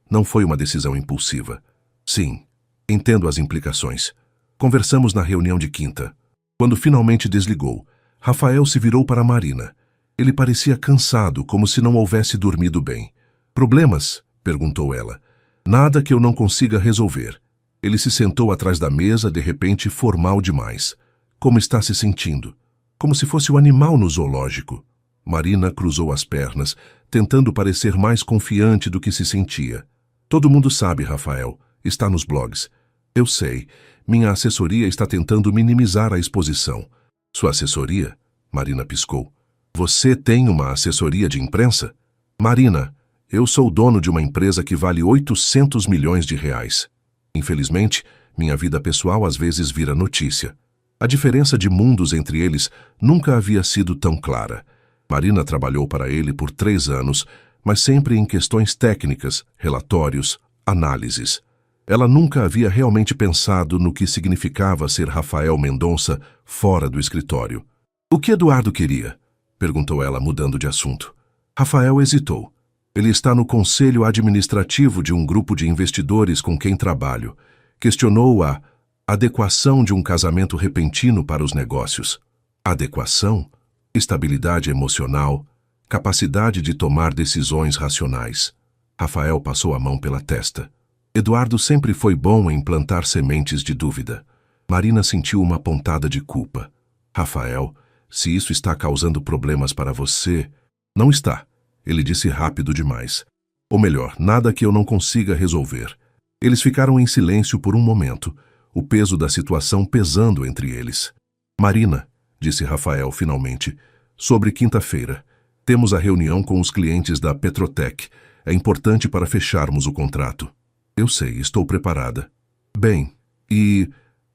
[SPEAKER 1] Não foi uma decisão impulsiva. Sim, entendo as implicações. Conversamos na reunião de quinta. Quando finalmente desligou, Rafael se virou para Marina. Ele parecia cansado, como se não houvesse dormido bem. Problemas? Perguntou ela. Nada que eu não consiga resolver. Ele se sentou atrás da mesa, de repente formal demais. Como está se sentindo? Como se fosse o animal no zoológico. Marina cruzou as pernas, tentando parecer mais confiante do que se sentia. Todo mundo sabe, Rafael. Está nos blogs. Eu sei. Minha assessoria está tentando minimizar a exposição. Sua assessoria? Marina piscou. Você tem uma assessoria de imprensa? Marina, eu sou dono de uma empresa que vale 800 milhões de reais. Infelizmente, minha vida pessoal às vezes vira notícia. A diferença de mundos entre eles nunca havia sido tão clara. Marina trabalhou para ele por 3 anos, mas sempre em questões técnicas, relatórios, análises. Ela nunca havia realmente pensado no que significava ser Rafael Mendonça fora do escritório. O que Eduardo queria? Perguntou ela, mudando de assunto. Rafael hesitou. Ele está no conselho administrativo de um grupo de investidores com quem trabalho. Questionou a adequação de um casamento repentino para os negócios. Adequação? Estabilidade emocional, capacidade de tomar decisões racionais. Rafael passou a mão pela testa. Eduardo sempre foi bom em plantar sementes de dúvida. Marina sentiu uma pontada de culpa. Rafael, se isso está causando problemas para você... Não está, ele disse rápido demais. Ou melhor, nada que eu não consiga resolver. Eles ficaram em silêncio por um momento, o peso da situação pesando entre eles. Marina, disse Rafael finalmente, sobre quinta-feira. Temos a reunião com os clientes da Petrotec. É importante para fecharmos o contrato. Eu sei, estou preparada. Bem, e...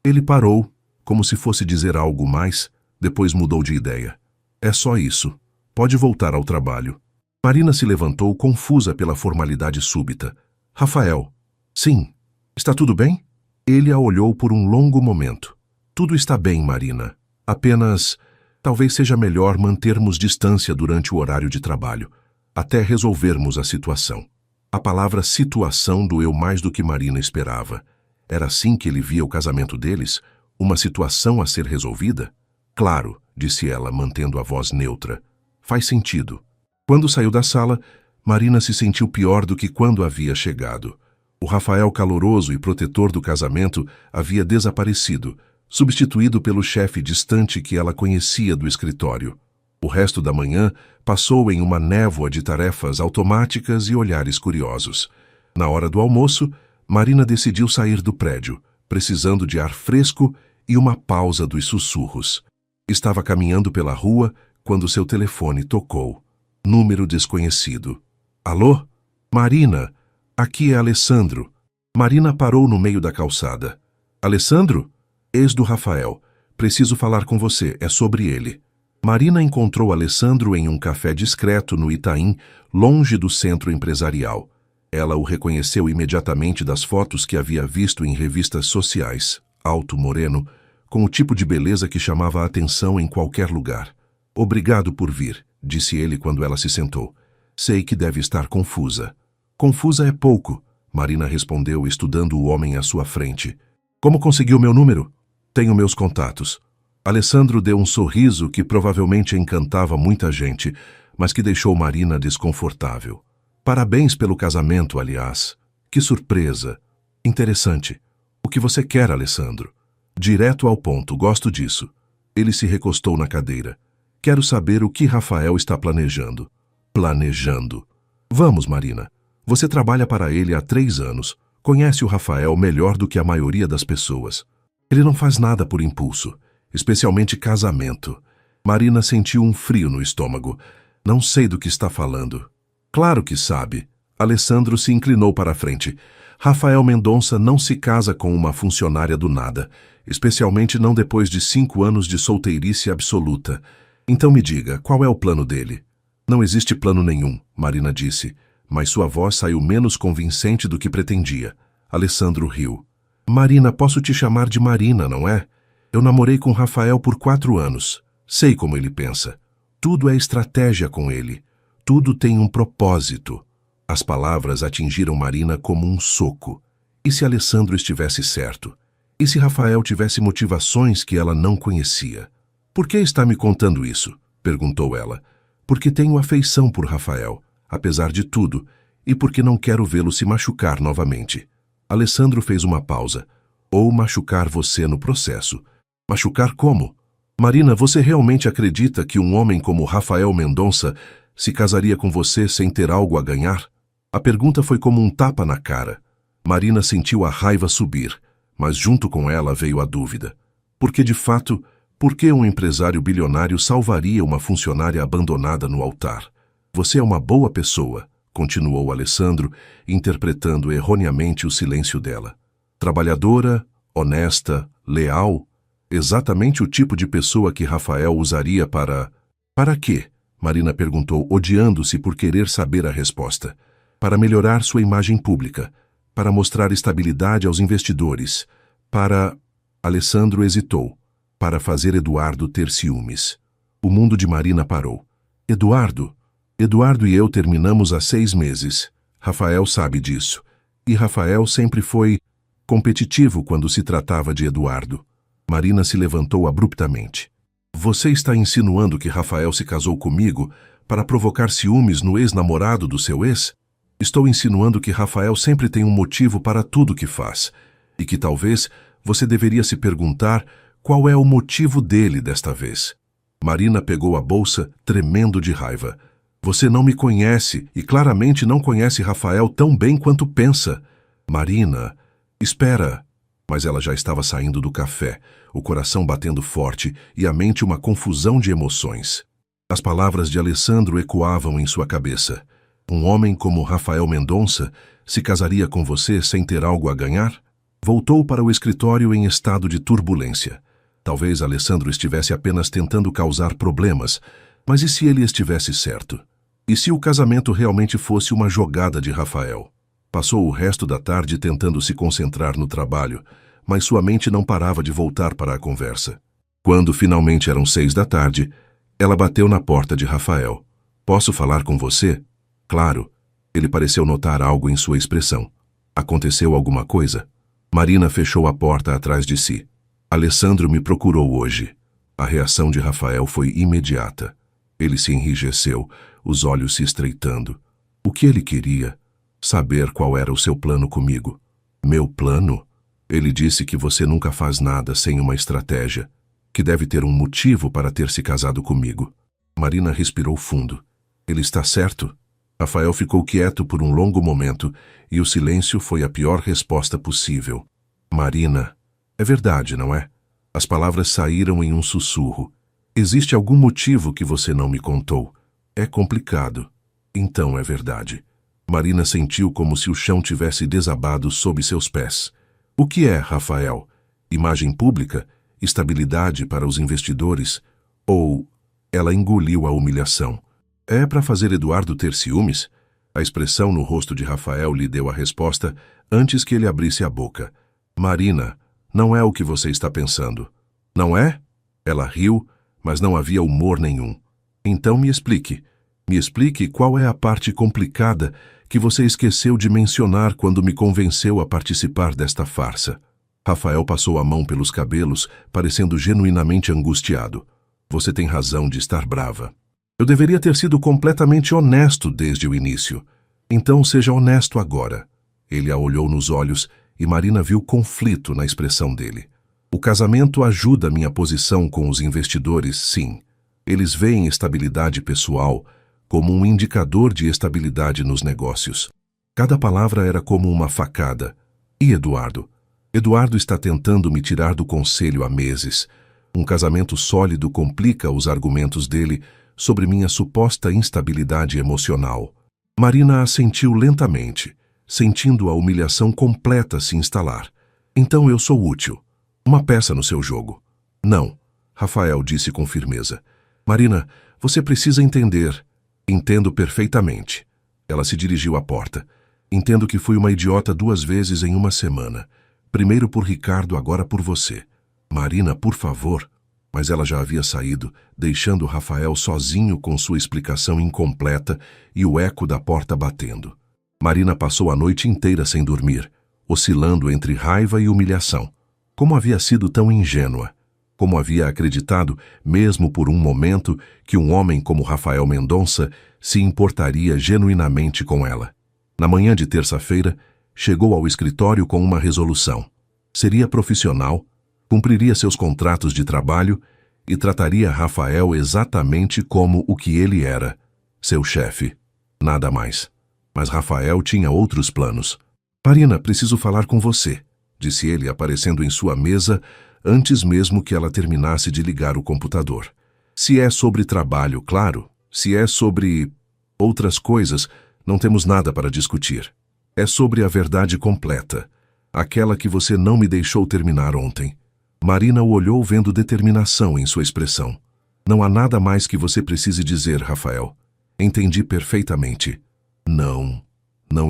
[SPEAKER 1] Ele parou, como se fosse dizer algo mais, depois mudou de ideia. É só isso. Pode voltar ao trabalho. Marina se levantou, confusa pela formalidade súbita. Rafael. Sim. Está tudo bem? Ele a olhou por um longo momento. Tudo está bem, Marina. Apenas... Talvez seja melhor mantermos distância durante o horário de trabalho, até resolvermos a situação. A palavra situação doeu mais do que Marina esperava. Era assim que ele via o casamento deles? Uma situação a ser resolvida? Claro, disse ela, mantendo a voz neutra. Faz sentido. Quando saiu da sala, Marina se sentiu pior do que quando havia chegado. O Rafael caloroso e protetor do casamento havia desaparecido, substituído pelo chefe distante que ela conhecia do escritório. O resto da manhã passou em uma névoa de tarefas automáticas e olhares curiosos. Na hora do almoço, Marina decidiu sair do prédio, precisando de ar fresco e uma pausa dos sussurros. Estava caminhando pela rua quando seu telefone tocou. Número desconhecido. Alô? Marina, aqui é Alessandro. Marina parou no meio da calçada. Alessandro? Ex do Rafael. Preciso falar com você, é sobre ele. Marina encontrou Alessandro em um café discreto no Itaim, longe do centro empresarial. Ela o reconheceu imediatamente das fotos que havia visto em revistas sociais. Alto, moreno, com o tipo de beleza que chamava a atenção em qualquer lugar. Obrigado por vir, disse ele quando ela se sentou. Sei que deve estar confusa. Confusa é pouco, Marina respondeu, estudando o homem à sua frente. Como conseguiu meu número? Tenho meus contatos. Alessandro deu um sorriso que provavelmente encantava muita gente, mas que deixou Marina desconfortável. Parabéns pelo casamento, aliás. Que surpresa. Interessante. O que você quer, Alessandro? Direto ao ponto, gosto disso. Ele se recostou na cadeira. Quero saber o que Rafael está planejando. Planejando. Vamos, Marina. Você trabalha para ele há 3 anos. Conhece o Rafael melhor do que a maioria das pessoas. Ele não faz nada por impulso, especialmente casamento. Marina sentiu um frio no estômago. Não sei do que está falando. Claro que sabe. Alessandro se inclinou para a frente. Rafael Mendonça não se casa com uma funcionária do nada, especialmente não depois de 5 anos de solteirice absoluta. Então me diga, qual é o plano dele? Não existe plano nenhum, Marina disse, mas sua voz saiu menos convincente do que pretendia. Alessandro riu. Marina, posso te chamar de Marina, não é? Eu namorei com Rafael por 4 anos. Sei como ele pensa. Tudo é estratégia com ele. Tudo tem um propósito. As palavras atingiram Marina como um soco. E se Alessandro estivesse certo? E se Rafael tivesse motivações que ela não conhecia? Por que está me contando isso? Perguntou ela. Porque tenho afeição por Rafael, apesar de tudo, e porque não quero vê-lo se machucar novamente. Alessandro fez uma pausa. Ou machucar você no processo. Machucar como? Marina, você realmente acredita que um homem como Rafael Mendonça se casaria com você sem ter algo a ganhar? A pergunta foi como um tapa na cara. Marina sentiu a raiva subir, mas junto com ela veio a dúvida. Porque, de fato, por que um empresário bilionário salvaria uma funcionária abandonada no altar? Você é uma boa pessoa, continuou Alessandro, interpretando erroneamente o silêncio dela. Trabalhadora, honesta, leal, exatamente o tipo de pessoa que Rafael usaria para... Para quê? Marina perguntou, odiando-se por querer saber a resposta. Para melhorar sua imagem pública, para mostrar estabilidade aos investidores, para... Alessandro hesitou. Para fazer Eduardo ter ciúmes. O mundo de Marina parou. Eduardo? Eduardo e eu terminamos há 6 meses. Rafael sabe disso. E Rafael sempre foi competitivo quando se tratava de Eduardo. Marina se levantou abruptamente. Você está insinuando que Rafael se casou comigo para provocar ciúmes no ex-namorado do seu ex? Estou insinuando que Rafael sempre tem um motivo para tudo que faz, e que talvez você deveria se perguntar qual é o motivo dele desta vez. Marina pegou a bolsa, tremendo de raiva. Você não me conhece e claramente não conhece Rafael tão bem quanto pensa. Marina, espera. Mas ela já estava saindo do café, o coração batendo forte e a mente uma confusão de emoções. As palavras de Alessandro ecoavam em sua cabeça. Um homem como Rafael Mendonça se casaria com você sem ter algo a ganhar? Voltou para o escritório em estado de turbulência. Talvez Alessandro estivesse apenas tentando causar problemas, mas e se ele estivesse certo? E se o casamento realmente fosse uma jogada de Rafael? Passou o resto da tarde tentando se concentrar no trabalho, mas sua mente não parava de voltar para a conversa. Quando finalmente eram 6 da tarde, ela bateu na porta de Rafael. Posso falar com você? Claro. Ele pareceu notar algo em sua expressão. Aconteceu alguma coisa? Marina fechou a porta atrás de si. Alessandro me procurou hoje. A reação de Rafael foi imediata. Ele se enrijeceu, os olhos se estreitando. O que ele queria? Saber qual era o seu plano comigo. Meu plano? Ele disse que você nunca faz nada sem uma estratégia, que deve ter um motivo para ter se casado comigo. Marina respirou fundo. Ele está certo? Rafael ficou quieto por um longo momento e o silêncio foi a pior resposta possível. Marina, é verdade, não é? As palavras saíram em um sussurro. Existe algum motivo que você não me contou? É complicado. Então é verdade. Marina sentiu como se o chão tivesse desabado sob seus pés. O que é, Rafael? Imagem pública? Estabilidade para os investidores? Ou... Ela engoliu a humilhação. É para fazer Eduardo ter ciúmes? A expressão no rosto de Rafael lhe deu a resposta antes que ele abrisse a boca. Marina, não é o que você está pensando. Não é? Ela riu, mas não havia humor nenhum. Então me explique. Me explique qual é a parte complicada que você esqueceu de mencionar quando me convenceu a participar desta farsa. Rafael passou a mão pelos cabelos, parecendo genuinamente angustiado. Você tem razão de estar brava. Eu deveria ter sido completamente honesto desde o início. Então seja honesto agora. Ele a olhou nos olhos e Marina viu conflito na expressão dele. O casamento ajuda minha posição com os investidores, sim. Eles veem estabilidade pessoal como um indicador de estabilidade nos negócios. Cada palavra era como uma facada. E Eduardo? Eduardo está tentando me tirar do conselho há meses. Um casamento sólido complica os argumentos dele sobre minha suposta instabilidade emocional. Marina assentiu lentamente, sentindo a humilhação completa se instalar. Então eu sou útil. Uma peça no seu jogo. Não, Rafael disse com firmeza. Marina, você precisa entender. Entendo perfeitamente. Ela se dirigiu à porta. Entendo que fui uma idiota 2 vezes em uma semana. Primeiro por Ricardo, agora por você. Marina, por favor. Mas ela já havia saído, deixando Rafael sozinho com sua explicação incompleta e o eco da porta batendo. Marina passou a noite inteira sem dormir, oscilando entre raiva e humilhação. Como havia sido tão ingênua? Como havia acreditado, mesmo por um momento, que um homem como Rafael Mendonça se importaria genuinamente com ela? Na manhã de terça-feira, chegou ao escritório com uma resolução. Seria profissional, cumpriria seus contratos de trabalho e trataria Rafael exatamente como o que ele era, seu chefe. Nada mais. Mas Rafael tinha outros planos. Marina, preciso falar com você, disse ele aparecendo em sua mesa antes mesmo que ela terminasse de ligar o computador. Se é sobre trabalho, claro. Se é sobre outras coisas, não temos nada para discutir. É sobre a verdade completa, aquela que você não me deixou terminar ontem. Marina o olhou vendo determinação em sua expressão. Não há nada mais que você precise dizer, Rafael. Entendi perfeitamente. Não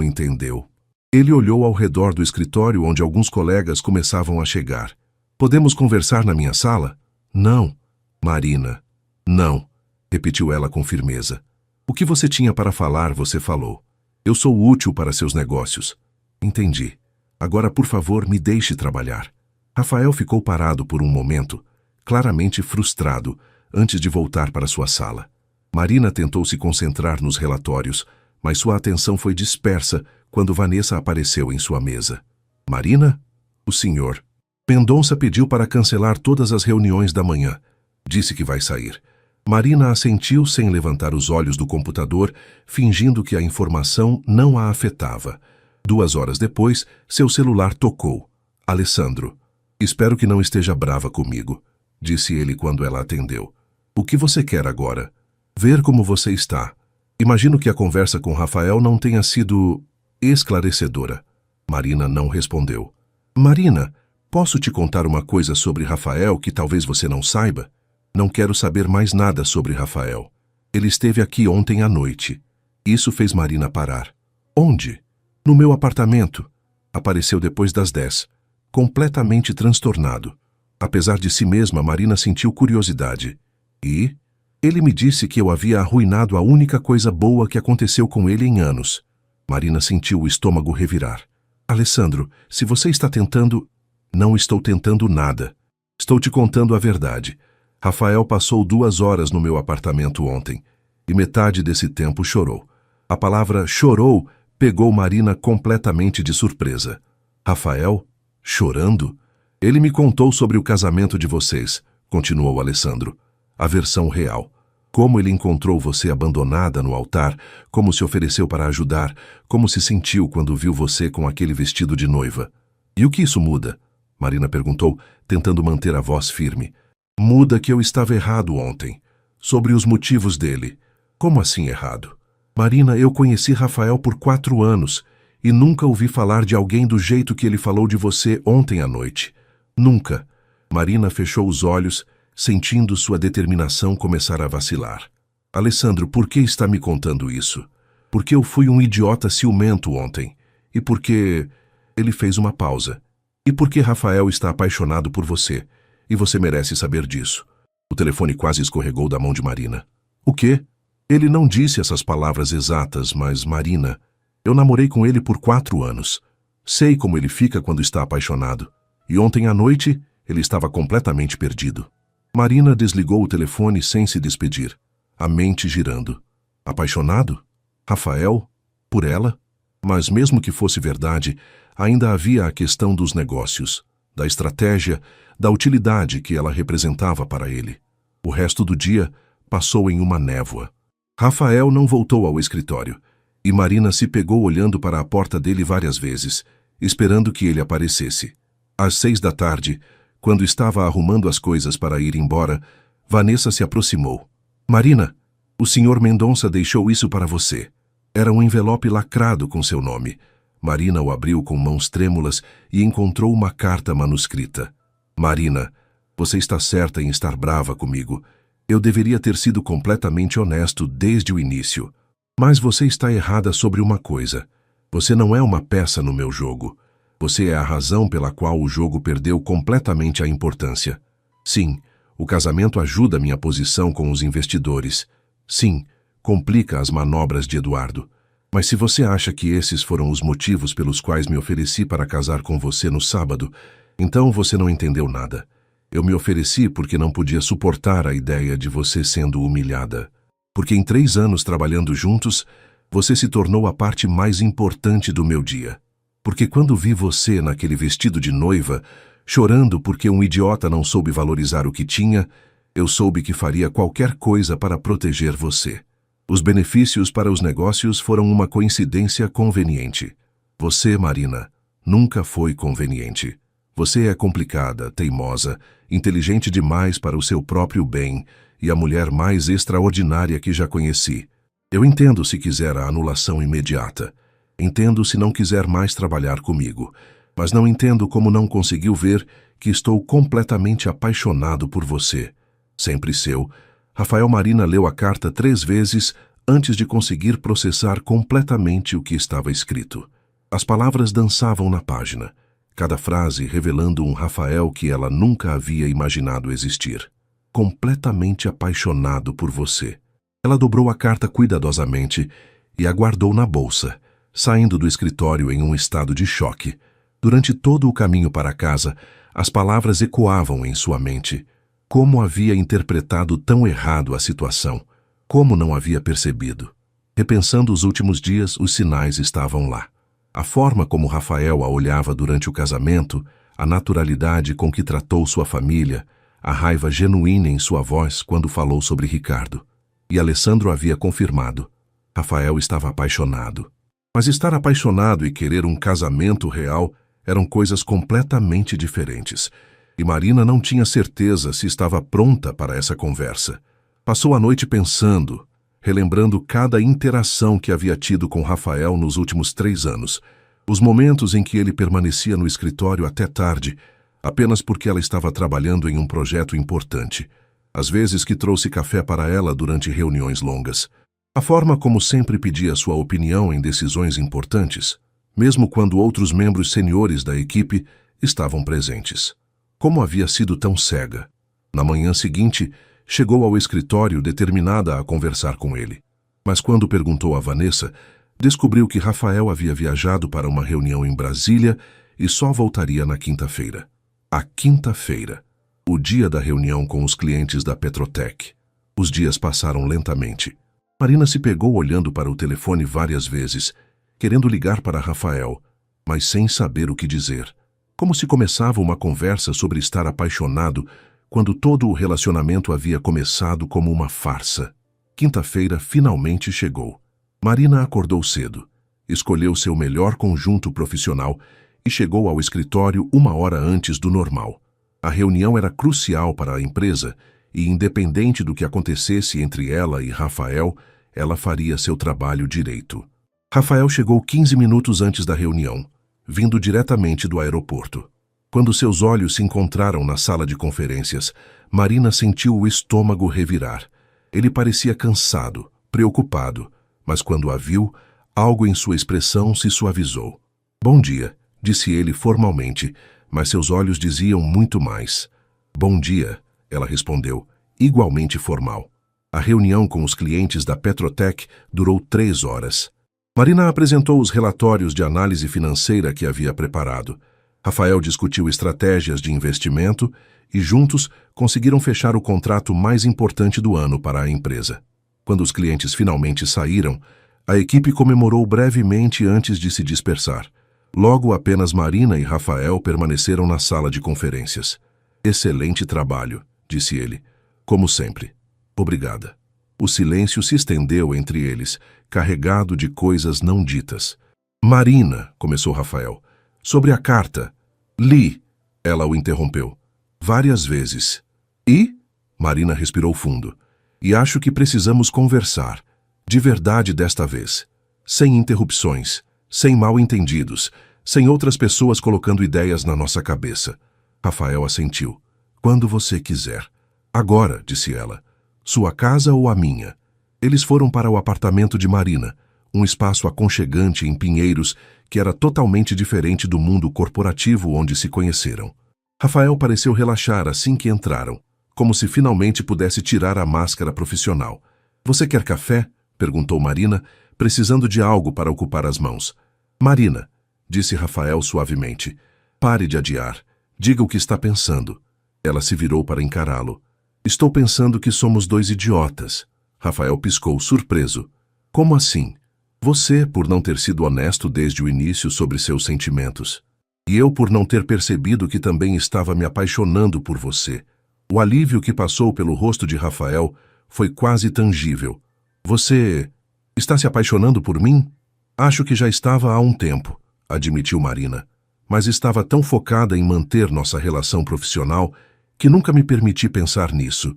[SPEAKER 1] entendeu. Ele olhou ao redor do escritório onde alguns colegas começavam a chegar. Podemos conversar na minha sala? Não. Marina. Não, repetiu ela com firmeza. O que você tinha para falar, você falou. Eu sou útil para seus negócios. Entendi. Agora, por favor, me deixe trabalhar. Rafael ficou parado por um momento, claramente frustrado, antes de voltar para sua sala. Marina tentou se concentrar nos relatórios, mas sua atenção foi dispersa quando Vanessa apareceu em sua mesa. Marina? O senhor. Mendonça pediu para cancelar todas as reuniões da manhã. Disse que vai sair. Marina assentiu sem levantar os olhos do computador, fingindo que a informação não a afetava. 2 horas depois, seu celular tocou. Alessandro. Espero que não esteja brava comigo, disse ele quando ela atendeu. O que você quer agora? Ver como você está. Imagino que a conversa com Rafael não tenha sido esclarecedora. Marina não respondeu. Marina, posso te contar uma coisa sobre Rafael que talvez você não saiba? Não quero saber mais nada sobre Rafael. Ele esteve aqui ontem à noite. Isso fez Marina parar. Onde? No meu apartamento. Apareceu depois das 10. Completamente transtornado. Apesar de si mesma, Marina sentiu curiosidade. E? Ele me disse que eu havia arruinado a única coisa boa que aconteceu com ele em anos. Marina sentiu o estômago revirar. Alessandro, se você está tentando... Não estou tentando nada. Estou te contando a verdade. Rafael passou 2 horas no meu apartamento ontem, e metade desse tempo chorou. A palavra chorou pegou Marina completamente de surpresa. Rafael? Chorando? Ele me contou sobre o casamento de vocês, continuou Alessandro. A versão real. Como ele encontrou você abandonada no altar, como se ofereceu para ajudar, como se sentiu quando viu você com aquele vestido de noiva. E o que isso muda? Marina perguntou, tentando manter a voz firme. Muda que eu estava errado ontem. Sobre os motivos dele. Como assim errado? Marina, eu conheci Rafael por 4 anos e nunca ouvi falar de alguém do jeito que ele falou de você ontem à noite. Nunca. Marina fechou os olhos, sentindo sua determinação começar a vacilar. Alessandro, por que está me contando isso? Porque eu fui um idiota ciumento ontem. E porque... Ele fez uma pausa. E porque Rafael está apaixonado por você. E você merece saber disso. O telefone quase escorregou da mão de Marina. O quê? Ele não disse essas palavras exatas, mas, Marina, eu namorei com ele por 4 anos. Sei como ele fica quando está apaixonado. E ontem à noite, ele estava completamente perdido. Marina desligou o telefone sem se despedir, a mente girando. Apaixonado? Rafael? Por ela? Mas mesmo que fosse verdade, ainda havia a questão dos negócios, da estratégia, da utilidade que ela representava para ele. O resto do dia passou em uma névoa. Rafael não voltou ao escritório, e Marina se pegou olhando para a porta dele várias vezes, esperando que ele aparecesse. Às 6 da tarde, quando estava arrumando as coisas para ir embora, Vanessa se aproximou. Marina, o Sr. Mendonça deixou isso para você. Era um envelope lacrado com seu nome. Marina o abriu com mãos trêmulas e encontrou uma carta manuscrita. Marina, você está certa em estar brava comigo. Eu deveria ter sido completamente honesto desde o início. Mas você está errada sobre uma coisa. Você não é uma peça no meu jogo. Você é a razão pela qual o jogo perdeu completamente a importância. Sim, o casamento ajuda minha posição com os investidores. Sim, complica as manobras de Eduardo. Mas se você acha que esses foram os motivos pelos quais me ofereci para casar com você no sábado, então você não entendeu nada. Eu me ofereci porque não podia suportar a ideia de você sendo humilhada. Porque em 3 anos trabalhando juntos, você se tornou a parte mais importante do meu dia. Porque quando vi você naquele vestido de noiva, chorando porque um idiota não soube valorizar o que tinha, eu soube que faria qualquer coisa para proteger você. Os benefícios para os negócios foram uma coincidência conveniente. Você, Marina, nunca foi conveniente. Você é complicada, teimosa, inteligente demais para o seu próprio bem e a mulher mais extraordinária que já conheci. Eu entendo se quiser a anulação imediata. Entendo se não quiser mais trabalhar comigo. Mas não entendo como não conseguiu ver que estou completamente apaixonado por você. Sempre seu, Rafael Marina leu a carta 3 vezes antes de conseguir processar completamente o que estava escrito. As palavras dançavam na página, cada frase revelando um Rafael que ela nunca havia imaginado existir. Completamente apaixonado por você. Ela dobrou a carta cuidadosamente e a guardou na bolsa, saindo do escritório em um estado de choque. Durante todo o caminho para casa, as palavras ecoavam em sua mente. Como havia interpretado tão errado a situação? Como não havia percebido? Repensando os últimos dias, os sinais estavam lá. A forma como Rafael a olhava durante o casamento, a naturalidade com que tratou sua família, a raiva genuína em sua voz quando falou sobre Ricardo. E Alessandro havia confirmado. Rafael estava apaixonado. Mas estar apaixonado e querer um casamento real eram coisas completamente diferentes. E Marina não tinha certeza se estava pronta para essa conversa. Passou a noite pensando, relembrando cada interação que havia tido com Rafael nos últimos 3 anos. Os momentos em que ele permanecia no escritório até tarde, apenas porque ela estava trabalhando em um projeto importante. As vezes que trouxe café para ela durante reuniões longas. A forma como sempre pedia sua opinião em decisões importantes, mesmo quando outros membros seniores da equipe estavam presentes. Como havia sido tão cega? Na manhã seguinte, chegou ao escritório determinada a conversar com ele. Mas quando perguntou a Vanessa, descobriu que Rafael havia viajado para uma reunião em Brasília e só voltaria na quinta-feira. A quinta-feira, o dia da reunião com os clientes da Petrotec. Os dias passaram lentamente. Marina se pegou olhando para o telefone várias vezes, querendo ligar para Rafael, mas sem saber o que dizer. Como se começava uma conversa sobre estar apaixonado quando todo o relacionamento havia começado como uma farsa. Quinta-feira finalmente chegou. Marina acordou cedo, escolheu seu melhor conjunto profissional e chegou ao escritório 1 hora antes do normal. A reunião era crucial para a empresa e, independente do que acontecesse entre ela e Rafael, ela faria seu trabalho direito. Rafael chegou 15 minutos antes da reunião, vindo diretamente do aeroporto. Quando seus olhos se encontraram na sala de conferências, Marina sentiu o estômago revirar. Ele parecia cansado, preocupado, mas quando a viu, algo em sua expressão se suavizou. "Bom dia", disse ele formalmente, mas seus olhos diziam muito mais. "Bom dia", ela respondeu, igualmente formal. A reunião com os clientes da Petrotec durou 3 horas. Marina apresentou os relatórios de análise financeira que havia preparado. Rafael discutiu estratégias de investimento e, juntos, conseguiram fechar o contrato mais importante do ano para a empresa. Quando os clientes finalmente saíram, a equipe comemorou brevemente antes de se dispersar. Logo, apenas Marina e Rafael permaneceram na sala de conferências. "Excelente trabalho", disse ele. "Como sempre. Obrigada." O silêncio se estendeu entre eles, carregado de coisas não ditas. "Marina", começou Rafael, "sobre a carta." "Li", ela o interrompeu. "Várias vezes." "E?" Marina respirou fundo. "E acho que precisamos conversar. De verdade desta vez. Sem interrupções, sem mal-entendidos, sem outras pessoas colocando ideias na nossa cabeça." Rafael assentiu. "Quando você quiser." "Agora", disse ela. "Sua casa ou a minha?" Eles foram para o apartamento de Marina, um espaço aconchegante em Pinheiros que era totalmente diferente do mundo corporativo onde se conheceram. Rafael pareceu relaxar assim que entraram, como se finalmente pudesse tirar a máscara profissional. "Você quer café?" perguntou Marina, precisando de algo para ocupar as mãos. "Marina", disse Rafael suavemente, "pare de adiar. Diga o que está pensando." Ela se virou para encará-lo. "Estou pensando que somos 2 idiotas." Rafael piscou, surpreso. "Como assim?" "Você, por não ter sido honesto desde o início sobre seus sentimentos. E eu por não ter percebido que também estava me apaixonando por você." O alívio que passou pelo rosto de Rafael foi quase tangível. "Você está se apaixonando por mim?" "Acho que já estava há um tempo", admitiu Marina. "Mas estava tão focada em manter nossa relação profissional que nunca me permiti pensar nisso.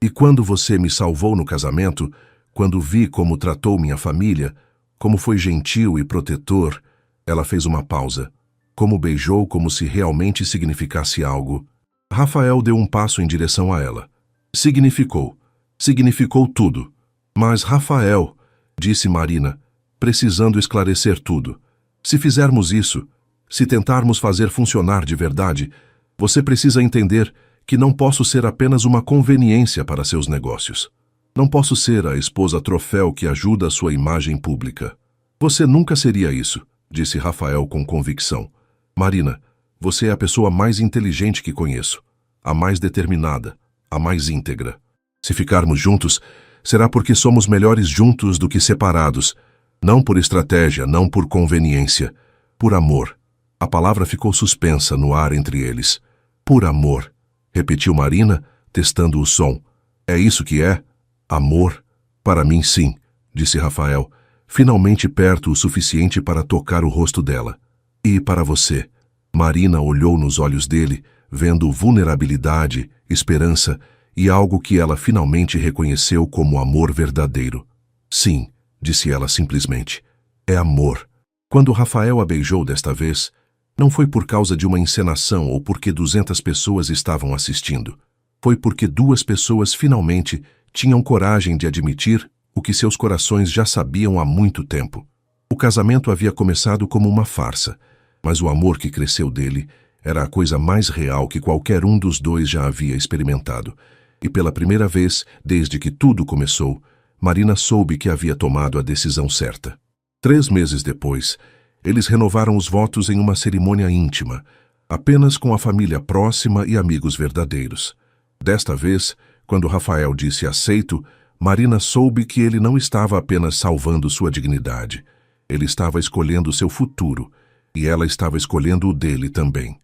[SPEAKER 1] E quando você me salvou no casamento, quando vi como tratou minha família, como foi gentil e protetor." Ela fez uma pausa. "Como beijou como se realmente significasse algo." Rafael deu um passo em direção a ela. "Significou. Significou tudo. Mas, Rafael, disse Marina, precisando esclarecer tudo. Se fizermos isso, se tentarmos fazer funcionar de verdade, você precisa entender que não posso ser apenas uma conveniência para seus negócios. Não posso ser a esposa troféu que ajuda a sua imagem pública. Você nunca seria isso, disse Rafael com convicção. Marina, você é a pessoa mais inteligente que conheço, a mais determinada, a mais íntegra. Se ficarmos juntos, será porque somos melhores juntos do que separados, não por estratégia, não por conveniência, por amor. A palavra ficou suspensa no ar entre eles. Por amor, repetiu Marina, testando o som. É isso que é? Amor? Para mim, sim, disse Rafael, finalmente perto o suficiente para tocar o rosto dela. E para você? Marina olhou nos olhos dele, vendo vulnerabilidade, esperança e algo que ela finalmente reconheceu como amor verdadeiro. Sim, disse ela simplesmente. É amor. Quando Rafael a beijou desta vez, não foi por causa de uma encenação ou porque 200 pessoas estavam assistindo. Foi porque 2 pessoas finalmente tinham coragem de admitir o que seus corações já sabiam há muito tempo. O casamento havia começado como uma farsa, mas o amor que cresceu dele era a coisa mais real que qualquer um dos dois já havia experimentado. E pela primeira vez, desde que tudo começou, Marina soube que havia tomado a decisão certa. 3 meses depois, eles renovaram os votos em uma cerimônia íntima, apenas com a família próxima e amigos verdadeiros. Desta vez, quando Rafael disse aceito, Marina soube que ele não estava apenas salvando sua dignidade. Ele estava escolhendo seu futuro, e ela estava escolhendo o dele também.